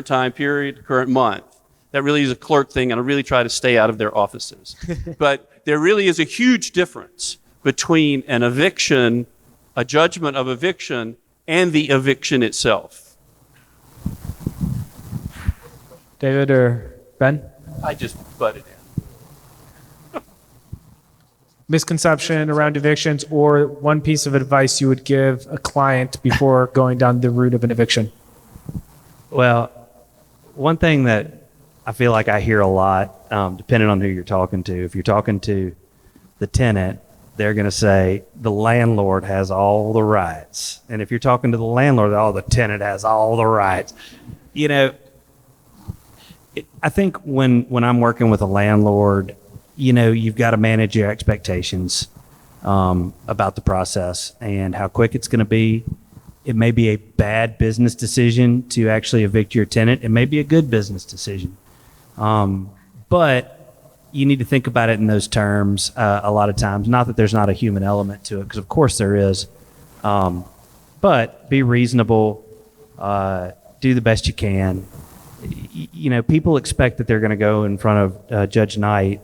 time period, current month. That really is a clerk thing, and I really try to stay out of their offices. But there really is a huge difference between an eviction, a judgment of eviction, and the eviction itself. David or Ben? I just butted in. Misconception around evictions, or one piece of advice you would give a client before going down the route of an eviction? Well, one thing that I feel like I hear a lot, depending on who you're talking to. If you're talking to the tenant, they're going to say the landlord has all the rights. And if you're talking to the landlord, the tenant has all the rights. You know, I think when I'm working with a landlord, you know, you've got to manage your expectations about the process and how quick it's going to be. It may be a bad business decision to actually evict your tenant. It may be a good business decision. But you need to think about it in those terms a lot of times. Not that there's not a human element to it, because of course there is. But be reasonable, do the best you can. You know, people expect that they're going to go in front of Judge Knight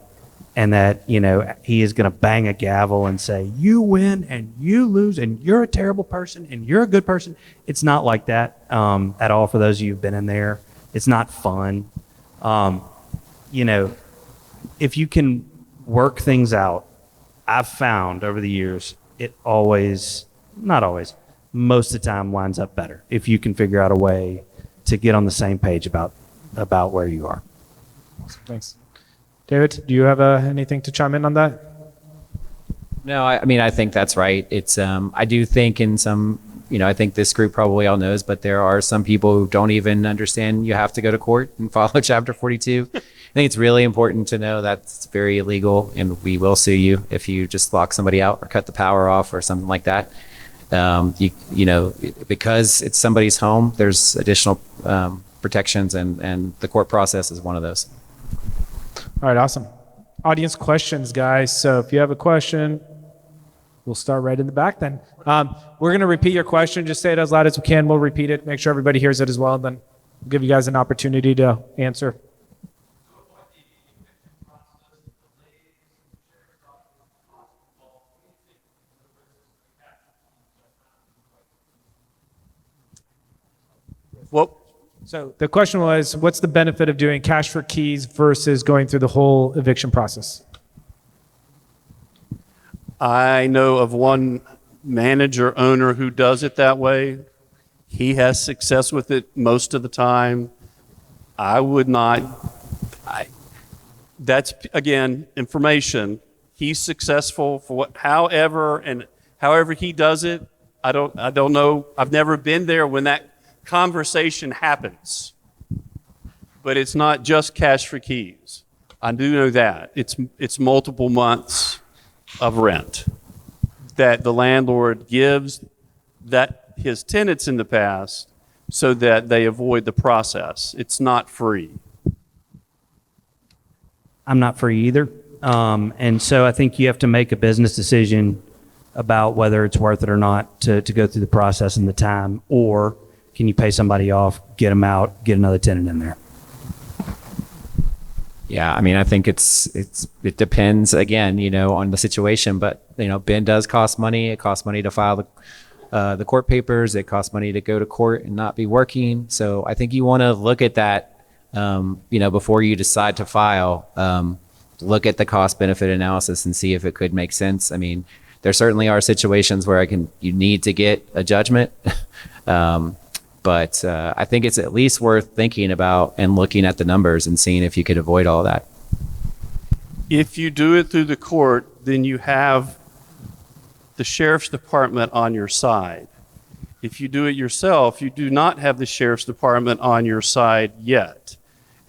and that, you know, he is going to bang a gavel and say, you win and you lose and you're a terrible person and you're a good person. It's not like that at all for those of you who've been in there. It's not fun. You know, if you can work things out, I've found over the years, it always, not always, most of the time lines up better if you can figure out a way to get on the same page about where you are. Thanks. David, do you have anything to chime in on that? No, I mean, I think that's right. It's, I do think in some, you know, I think this group probably all knows, but there are some people who don't even understand you have to go to court and follow Chapter 42. I think it's really important to know that's very illegal, and we will sue you if you just lock somebody out or cut the power off or something like that. You know, because it's somebody's home, there's additional protections, and the court process is one of those. All right, awesome. Audience questions, guys. So if you have a question, we'll start right in the back then. We're going to repeat your question. Just say it as loud as we can. We'll repeat it, make sure everybody hears it as well, and then we'll give you guys an opportunity to answer. Well, So the question was, what's the benefit of doing cash for keys versus going through the whole eviction process? I know of one manager owner who does it that way. He has success with it most of the time. I would not. That's, again, information. He's successful for however he does it. I don't know. I've never been there when that conversation happens. But it's not just cash for keys. I do know that. It's multiple months of rent that the landlord gives that his tenants in the past so that they avoid the process. It's not free. I'm not free either. And so I think you have to make a business decision about whether it's worth it or not to go through the process and the time, or can you pay somebody off, get them out, get another tenant in there? Yeah, I mean, I think it depends again, on the situation, but Ben does cost money. It costs money to file the court papers. It costs money to go to court and not be working. So I think you want to look at that, before you decide to file. Look at the cost benefit analysis and see if it could make sense. I mean, there certainly are situations where you need to get a judgment. But I think it's at least worth thinking about and looking at the numbers and seeing if you could avoid all that. If you do it through the court, then you have the sheriff's department on your side. If you do it yourself, you do not have the sheriff's department on your side yet.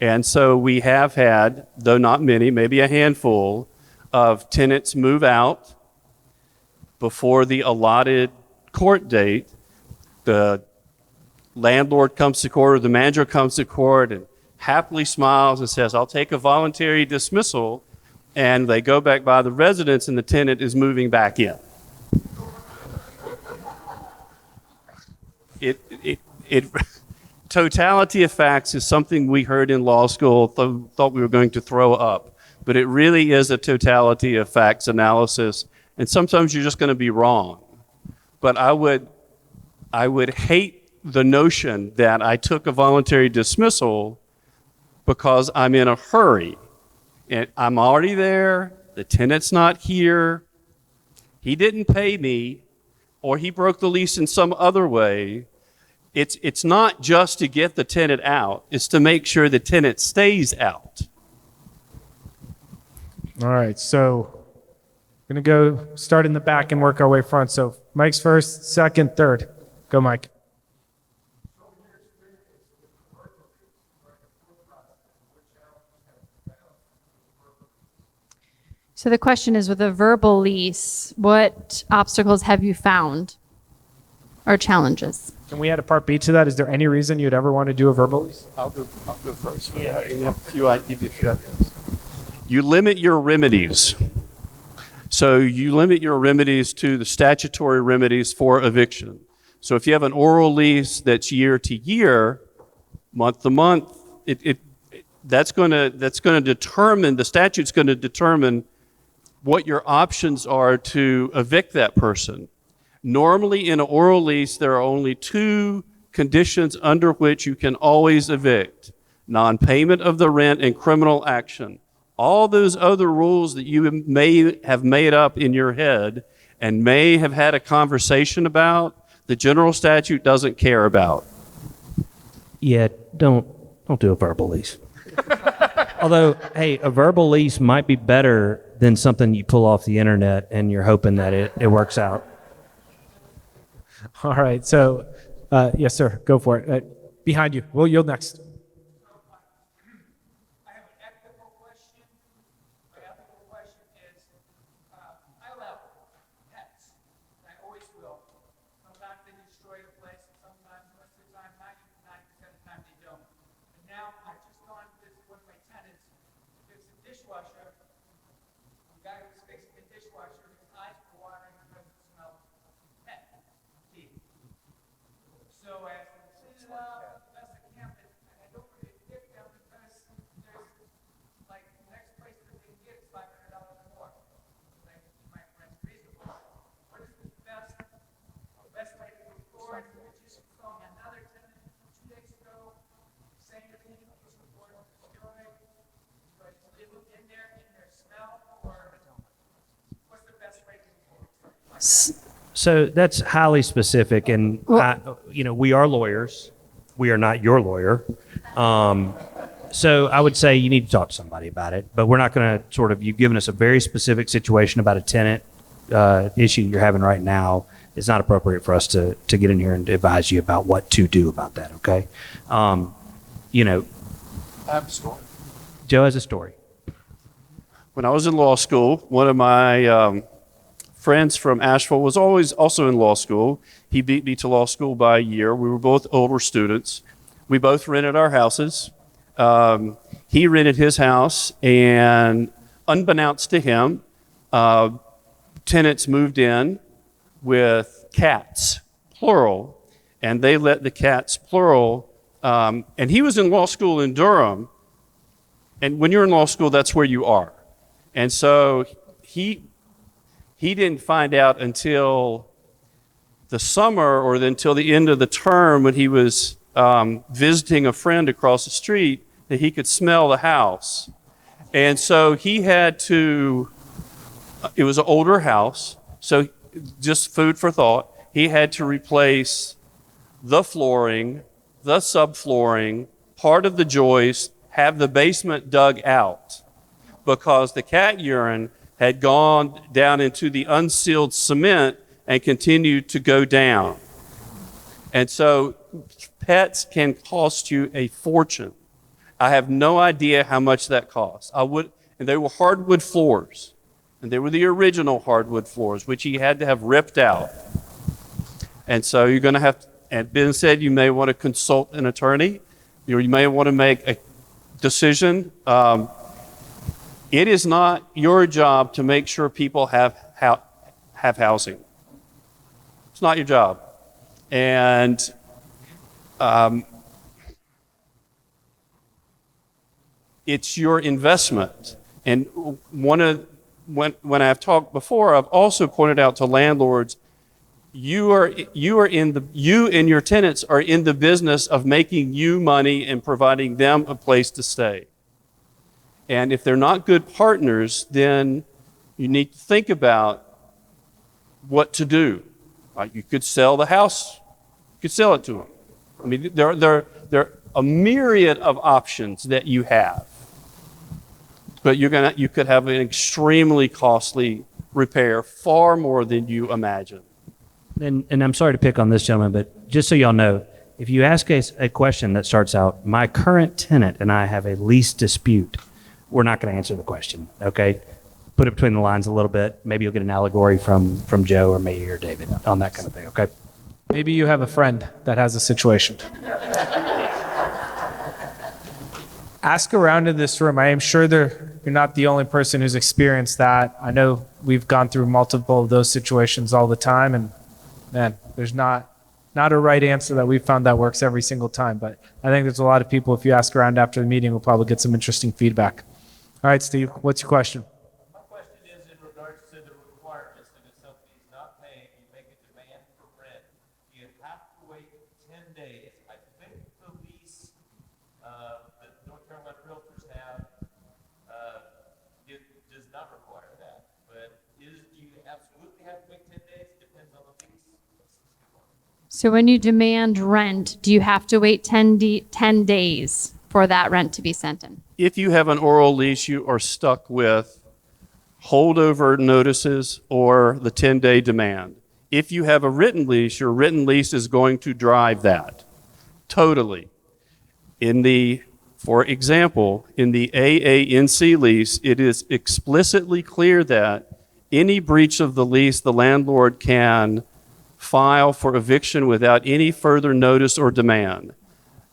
And so we have had, though not many, maybe a handful of tenants move out before the allotted court date. The landlord comes to court or the manager comes to court and happily smiles and says, I'll take a voluntary dismissal. And they go back by the residence and the tenant is moving back in. Totality of facts is something we heard in law school, thought we were going to throw up. But it really is a totality of facts analysis. And sometimes you're just going to be wrong. But I would hate the notion that I took a voluntary dismissal because I'm in a hurry. And I'm already there, the tenant's not here, he didn't pay me, or he broke the lease in some other way. It's not just to get the tenant out, it's to make sure the tenant stays out. All right, so we're going to go start in the back and work our way front. So Mike's first, second, third. Go, Mike. So the question is, with a verbal lease, what obstacles have you found or challenges? Can we add a part B to that? Is there any reason you'd ever want to do a verbal lease? I'll go first. Yeah, and a few ideas. You limit your remedies. So you limit your remedies to the statutory remedies for eviction. So if you have an oral lease that's year to year, month to month, that's going to determine, the statute's going to determine what your options are to evict that person. Normally in an oral lease, there are only two conditions under which you can always evict: non-payment of the rent and criminal action. All those other rules that you may have made up in your head and may have had a conversation about, the general statute doesn't care about. Yeah, don't do a verbal lease. Although, hey, a verbal lease might be better than something you pull off the internet and you're hoping that it works out. All right, so yes, sir, go for it. Behind you. We'll yield next. I have an ethical question. My ethical question is, I love pets. I always will. Sometimes they destroy the place, and sometimes, most of the time, 90% of the time they don't. And now, I've just gone to visit one of my tenants, fix a dishwasher. The guy who was fixing the dishwasher, his eyes were watering because it smelled pet feed. So I asked him to clean it up, that's the campus, and I don't really get them because there's, like, the next place that they can get is $500 more. Like, my friend's reasonable. What is the best way to move forward? Just saw another tenant 2 days ago, saying that he was reported destroyed. Do I just leave them in their smell, or what's the best way to move forward? So that's highly specific, and we are lawyers. We are not your lawyer. So I would say you need to talk to somebody about it, but we're not going to you've given us a very specific situation about a tenant issue you're having right now. It's not appropriate for us to get in here and advise you about what to do about that, okay? I have a story. Joe has a story. When I was in law school, one of my friends from Asheville was always also in law school. He beat me to law school by a year. We were both older students. We both rented our houses. He rented his house, and unbeknownst to him, tenants moved in with cats, plural, and they let the cats, plural, and he was in law school in Durham, And when you're in law school, that's where you are. And so he didn't find out until the summer or until the end of the term when he was visiting a friend across the street that he could smell the house. And so he had to, it was an older house, so just food for thought, he had to replace the flooring, the subflooring, part of the joist, have the basement dug out because the cat urine had gone down into the unsealed cement and continued to go down. And so pets can cost you a fortune. I have no idea how much that costs. And they were hardwood floors, and they were the original hardwood floors, which he had to have ripped out. And so you're going to have, and Ben said you may want to consult an attorney, or you may want to make a decision. It is not your job to make sure people have housing. It's not your job. And it's your investment. And when I've talked before, I've also pointed out to landlords, you and your tenants are in the business of making you money and providing them a place to stay. And if they're not good partners, then you need to think about what to do. You could sell the house. You could sell it to them. I mean, there are a myriad of options that you have. But you could have an extremely costly repair, far more than you imagine. And I'm sorry to pick on this gentleman, but just so y'all know, if you ask a question that starts out, my current tenant and I have a lease dispute, we're not going to answer the question, okay? Put it between the lines a little bit. Maybe you'll get an allegory from Joe or me or David on that kind of thing, okay? Maybe you have a friend that has a situation. Ask around in this room. I am sure you're not the only person who's experienced that. I know we've gone through multiple of those situations all the time, and man, there's not a right answer that we've found that works every single time. But I think there's a lot of people, if you ask around after the meeting, we'll probably get some interesting feedback. All right, Steve, what's your question? My question is in regards to the requirements that if somebody's not paying, you make a demand for rent. You have to wait 10 days. I think the lease that North Carolina Realtors have it does not require that. But do you absolutely have to wait 10 days? Depends on the lease. So when you demand rent, do you have to wait 10 days for that rent to be sent in? If you have an oral lease, you are stuck with holdover notices or the 10-day demand. If you have a written lease, your written lease is going to drive that totally. For example, in the AANC lease, it is explicitly clear that any breach of the lease, the landlord can file for eviction without any further notice or demand.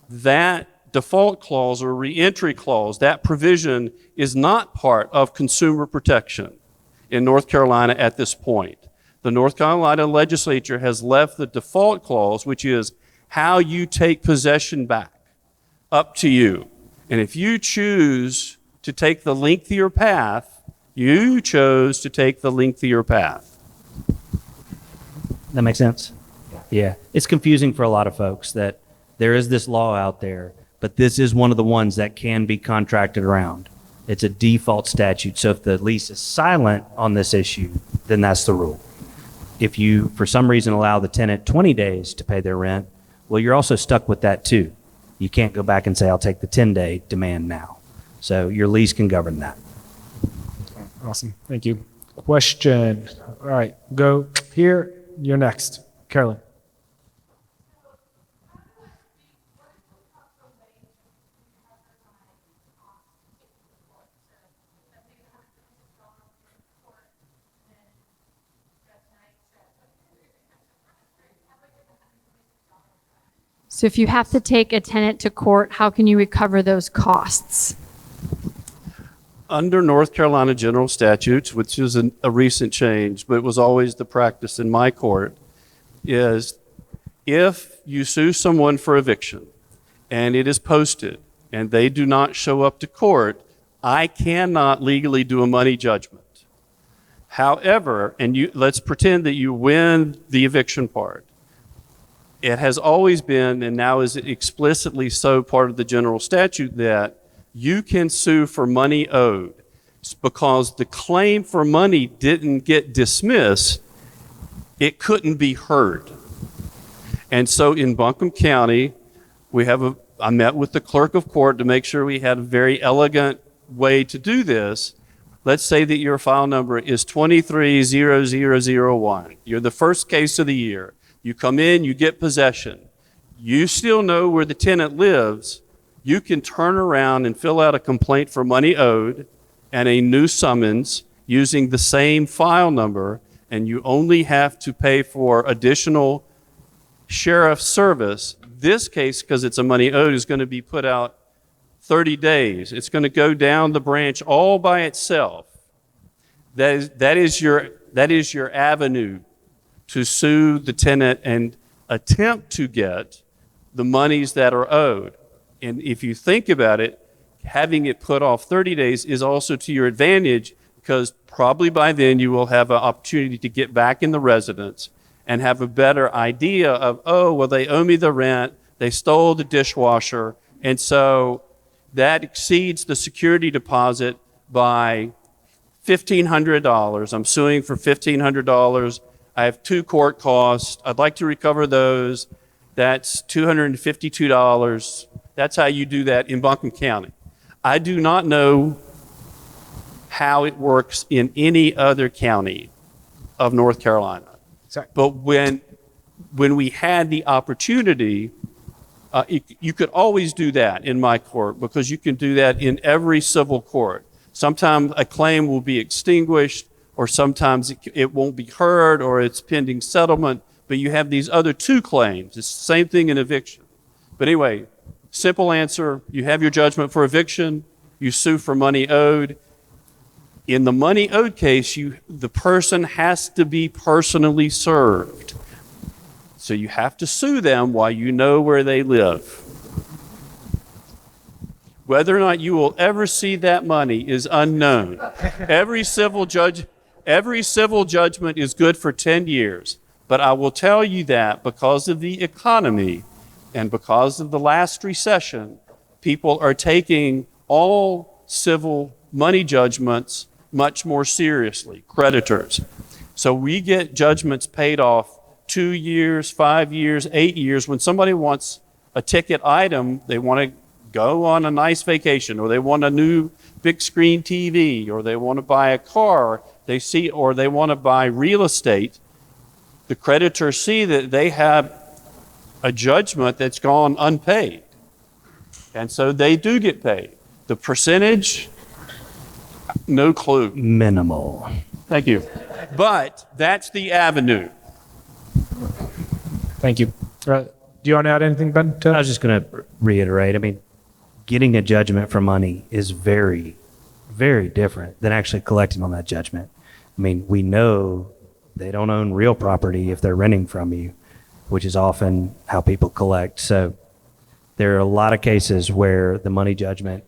That default clause or reentry clause, that provision is not part of consumer protection in North Carolina at this point. The North Carolina legislature has left the default clause, which is how you take possession back, up to you. And if you choose to take the lengthier path, you chose to take the lengthier path. That makes sense? Yeah. It's confusing for a lot of folks that there is this law out there, but this is one of the ones that can be contracted around. It's a default statute. So if the lease is silent on this issue, then that's the rule. If you, for some reason, allow the tenant 20 days to pay their rent, well, you're also stuck with that too. You can't go back and say, I'll take the 10-day demand now. So your lease can govern that. Awesome. Thank you. Question. All right, go here. You're next. Carolyn. So if you have to take a tenant to court, how can you recover those costs? Under North Carolina general statutes, which is a recent change, but it was always the practice in my court, is if you sue someone for eviction and it is posted and they do not show up to court, I cannot legally do a money judgment. However, let's pretend that you win the eviction part. It has always been, and now is explicitly so, part of the general statute that you can sue for money owed. It's because the claim for money didn't get dismissed, it couldn't be heard. And so in Buncombe County, I met with the clerk of court to make sure we had a very elegant way to do this. Let's say that your file number is 230001. You're the first case of the year. You come in, you get possession. You still know where the tenant lives. You can turn around and fill out a complaint for money owed and a new summons using the same file number, and you only have to pay for additional sheriff service. This case, because it's a money owed, is going to be put out 30 days. It's going to go down the branch all by itself. That is your avenue to sue the tenant and attempt to get the monies that are owed. And if you think about it, having it put off 30 days is also to your advantage, because probably by then you will have an opportunity to get back in the residence and have a better idea of, oh, well, they owe me the rent, they stole the dishwasher, and so that exceeds the security deposit by $1,500. I'm suing for $1,500. I have 2 court costs. I'd like to recover those. That's $252. That's how you do that in Buncombe County. I do not know how it works in any other county of North Carolina. Sorry. But when we had the opportunity, you could always do that in my court, because you can do that in every civil court. Sometimes a claim will be extinguished, or sometimes it won't be heard, or it's pending settlement, but you have these other 2 claims. It's the same thing in eviction. But anyway, simple answer, you have your judgment for eviction, you sue for money owed. In the money owed case, the person has to be personally served. So you have to sue them while you know where they live. Whether or not you will ever see that money is unknown. Every civil judgment is good for 10 years. But I will tell you that because of the economy and because of the last recession, people are taking all civil money judgments much more seriously, creditors. So we get judgments paid off 2 years, 5 years, 8 years. When somebody wants a ticket item, they want to go on a nice vacation, or they want a new big screen TV, or they want to buy a car, or they want to buy real estate. The creditors see that they have a judgment that's gone unpaid. And so they do get paid. The percentage, no clue. Minimal. Thank you. But that's the avenue. Thank you. Do you want to add anything, Ben? I was just going to reiterate, I mean, getting a judgment for money is very, very different than actually collecting on that judgment. I mean, we know they don't own real property if they're renting from you, which is often how people collect. So there are a lot of cases where the money judgment,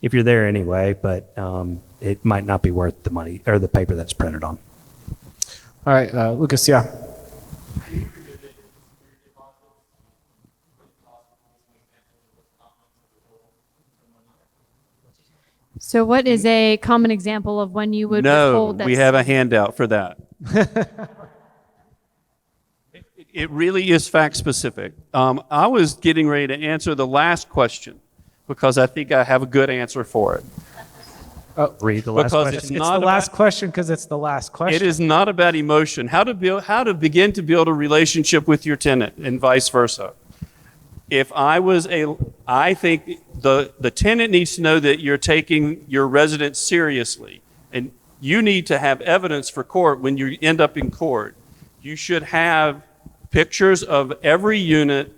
if you're there anyway, but it might not be worth the money or the paper that's printed on. All right, Lucas, yeah. So what is a common example of when you would withhold that? We have a handout for that. It really is fact specific. I was getting ready to answer the last question because I think I have a good answer for it. Read the last Because question. It's the last question because it's the last question. It is not about emotion. How to begin to build a relationship with your tenant and vice versa. I think the tenant needs to know that you're taking your residents seriously, and you need to have evidence for court when you end up in court. You should have pictures of every unit,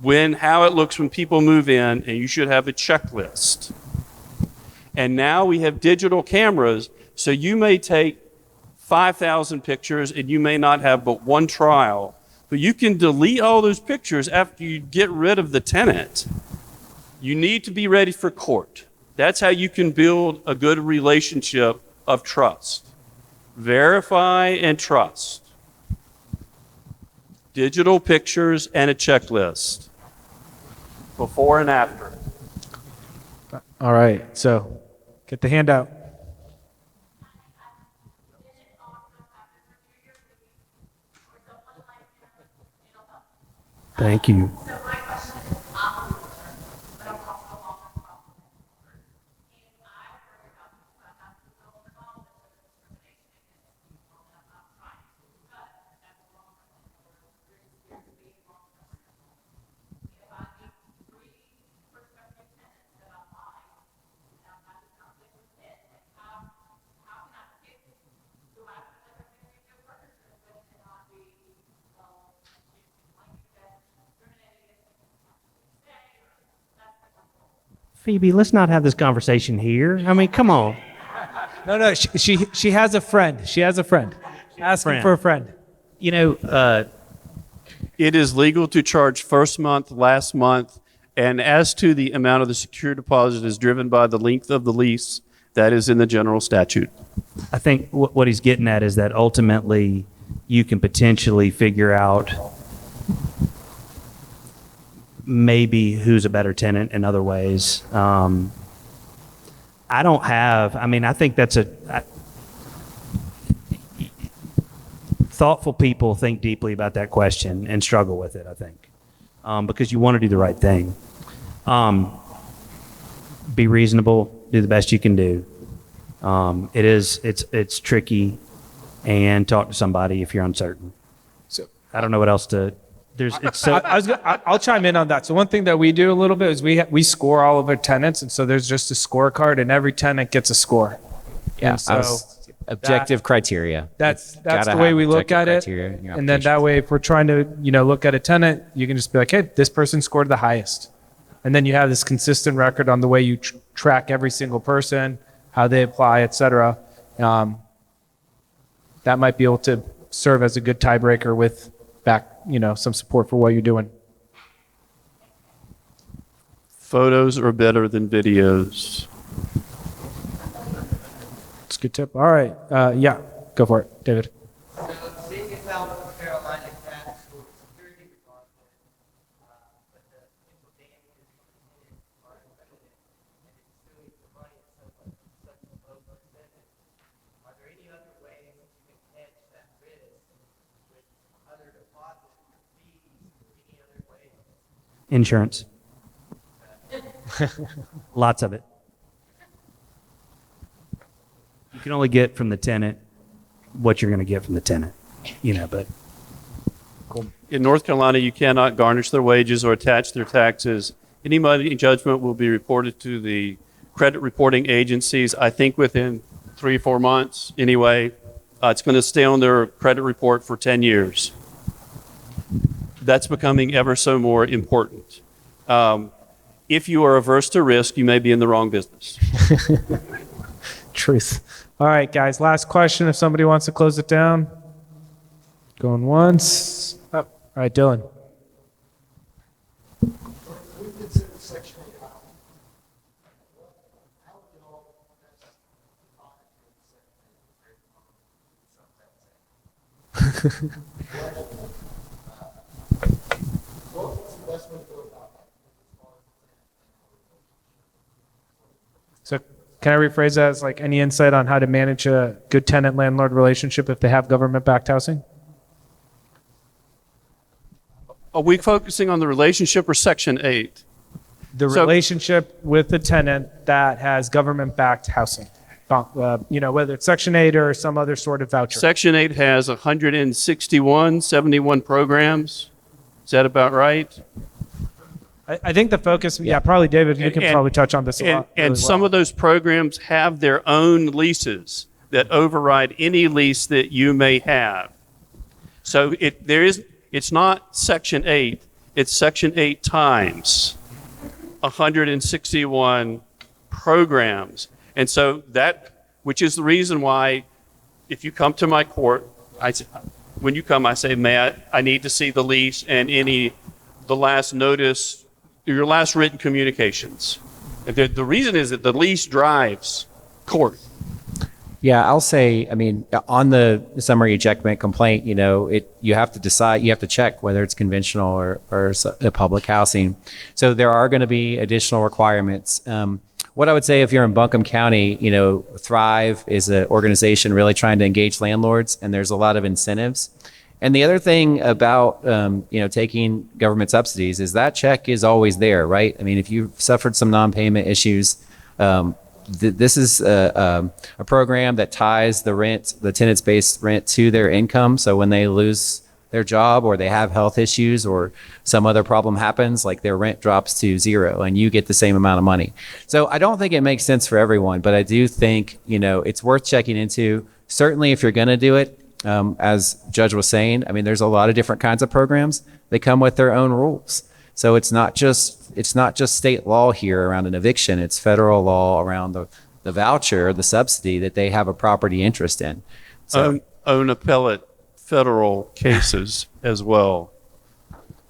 how it looks when people move in, and you should have a checklist. And now we have digital cameras, so you may take 5,000 pictures and you may not have but one trial. But you can delete all those pictures after you get rid of the tenant. You need to be ready for court. That's how you can build a good relationship of trust. Verify and trust. Digital pictures and a checklist. Before and after. All right, so get the handout. Thank you. Phoebe, let's not have this conversation here. I mean, come on. No, she has a friend. She has a friend. Asking Friend. for a friend. You know, It is legal to charge first month, last month, and as to the amount of the secure deposit is driven by the length of the lease. That is in the general statute. I think what he's getting at is that ultimately you can potentially figure out maybe who's a better tenant in other ways. I think that's thoughtful people think deeply about that question and struggle with it, I think, because you want to do the right thing. Be reasonable, do the best you can do. It's tricky, and talk to somebody if you're uncertain. So I don't know what else to. I'll chime in on that. So one thing that we do a little bit is we score all of our tenants, and so there's just a scorecard, and every tenant gets a score. Yeah, And so objective criteria. that's Gotta the way have we look objective at it. criteria in your And then that way, if we're trying to look at a tenant, you can just be like, hey, this person scored the highest, and then you have this consistent record on the way you track every single person, how they apply, etc. That might be able to serve as a good tiebreaker with some support for what you're doing. Photos are better than videos. It's a good tip. All right. Yeah, go for it, David. Seeing as how North Carolina tax for security deposit, but the potential damage is limited or unlimited, and it's still the money at such a low percentage. Are there any other ways that you can hedge that risk with other deposits or fees or any other ways? Insurance. Lots of it. You can only get from the tenant what you're going to get from the tenant, but In North Carolina, you cannot garnish their wages or attach their taxes. Any money judgment will be reported to the credit reporting agencies, I think within 3 or 4 months anyway. It's going to stay on their credit report for 10 years. That's becoming ever so more important. If you are averse to risk, you may be in the wrong business. Truth. All right, guys, last question. If somebody wants to close it down. Going once. Oh, all right, Dylan. So can I rephrase that as like any insight on how to manage a good tenant-landlord relationship if they have government-backed housing? Are we focusing on the relationship or Section 8? The So- relationship with the tenant that has government-backed housing, whether it's Section 8 or some other sort of voucher. Section 8 has 71 programs. Is that about right? I think the focus, probably David, you can probably touch on this a lot. And some of those programs have their own leases that override any lease that you may have. So it's not Section 8, it's Section 8 times 161 programs. And so which is the reason why if you come to my court, when you come, I say, Matt, I need to see the lease and the last notice, your last written communications. The reason is that the lease drives court. Yeah, I'll say, I mean, on the summary ejectment complaint, you have to decide, you have to check whether it's conventional or a public housing. So there are going to be additional requirements. What I would say, if you're in Buncombe County, Thrive is an organization really trying to engage landlords, and there's a lot of incentives. And the other thing about, taking government subsidies is that check is always there, right? I mean, if you've suffered some non-payment issues, this is a program that ties the tenant's base rent to their income. So when they lose their job or they have health issues or some other problem happens, like their rent drops to zero and you get the same amount of money. So I don't think it makes sense for everyone, but I do think, it's worth checking into. Certainly if you're going to do it, as Judge was saying, I mean, there's a lot of different kinds of programs. They come with their own rules. So it's not just state law here around an eviction. It's federal law around the voucher, the subsidy that they have a property interest in. So Own appellate federal cases as well.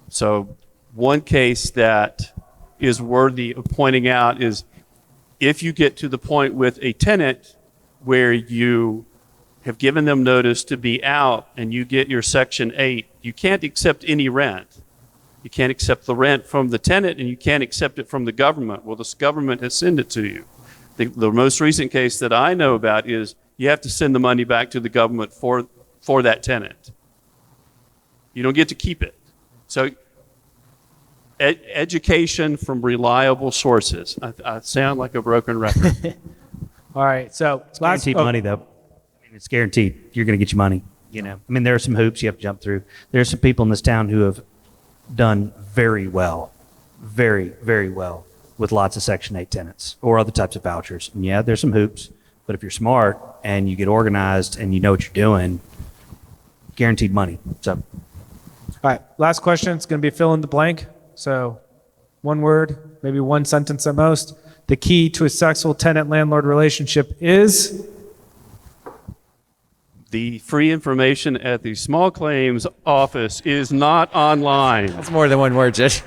So one case that is worthy of pointing out is if you get to the point with a tenant where you have given them notice to be out and you get your Section 8, you can't accept any rent. You can't accept the rent from the tenant, and you can't accept it from the government. Well, this government has sent it to you. The most recent case that I know about is you have to send the money back to the government for that tenant. You don't get to keep it. So education from reliable sources. I sound like a broken record. All right. So It's guaranteed money, though. I mean, it's guaranteed. You're going to get your money. I mean, there are some hoops you have to jump through. There are some people in this town who have done very well, very, very well with lots of Section 8 tenants or other types of vouchers. And yeah, there's some hoops, but if you're smart and you get organized and you know what you're doing, guaranteed money. So, all right. Last question. It's going to be fill in the blank. So one word, maybe one sentence at most. The key to a successful tenant-landlord relationship is? The free information at the small claims office is not online. that's more than one word, Judge.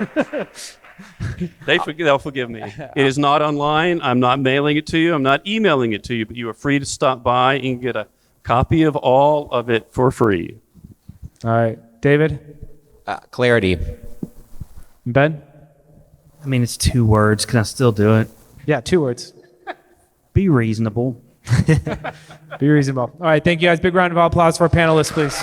They'll forgive me. It is not online. I'm not mailing it to you. I'm not emailing it to you, but you are free to stop by and get a copy of all of it for free. All right. David? Clarity. Ben? I mean, it's 2 words. Can I still do it? Yeah, 2 words. Be reasonable. Be reasonable. All right. Thank you guys. Big round of applause for our panelists, please.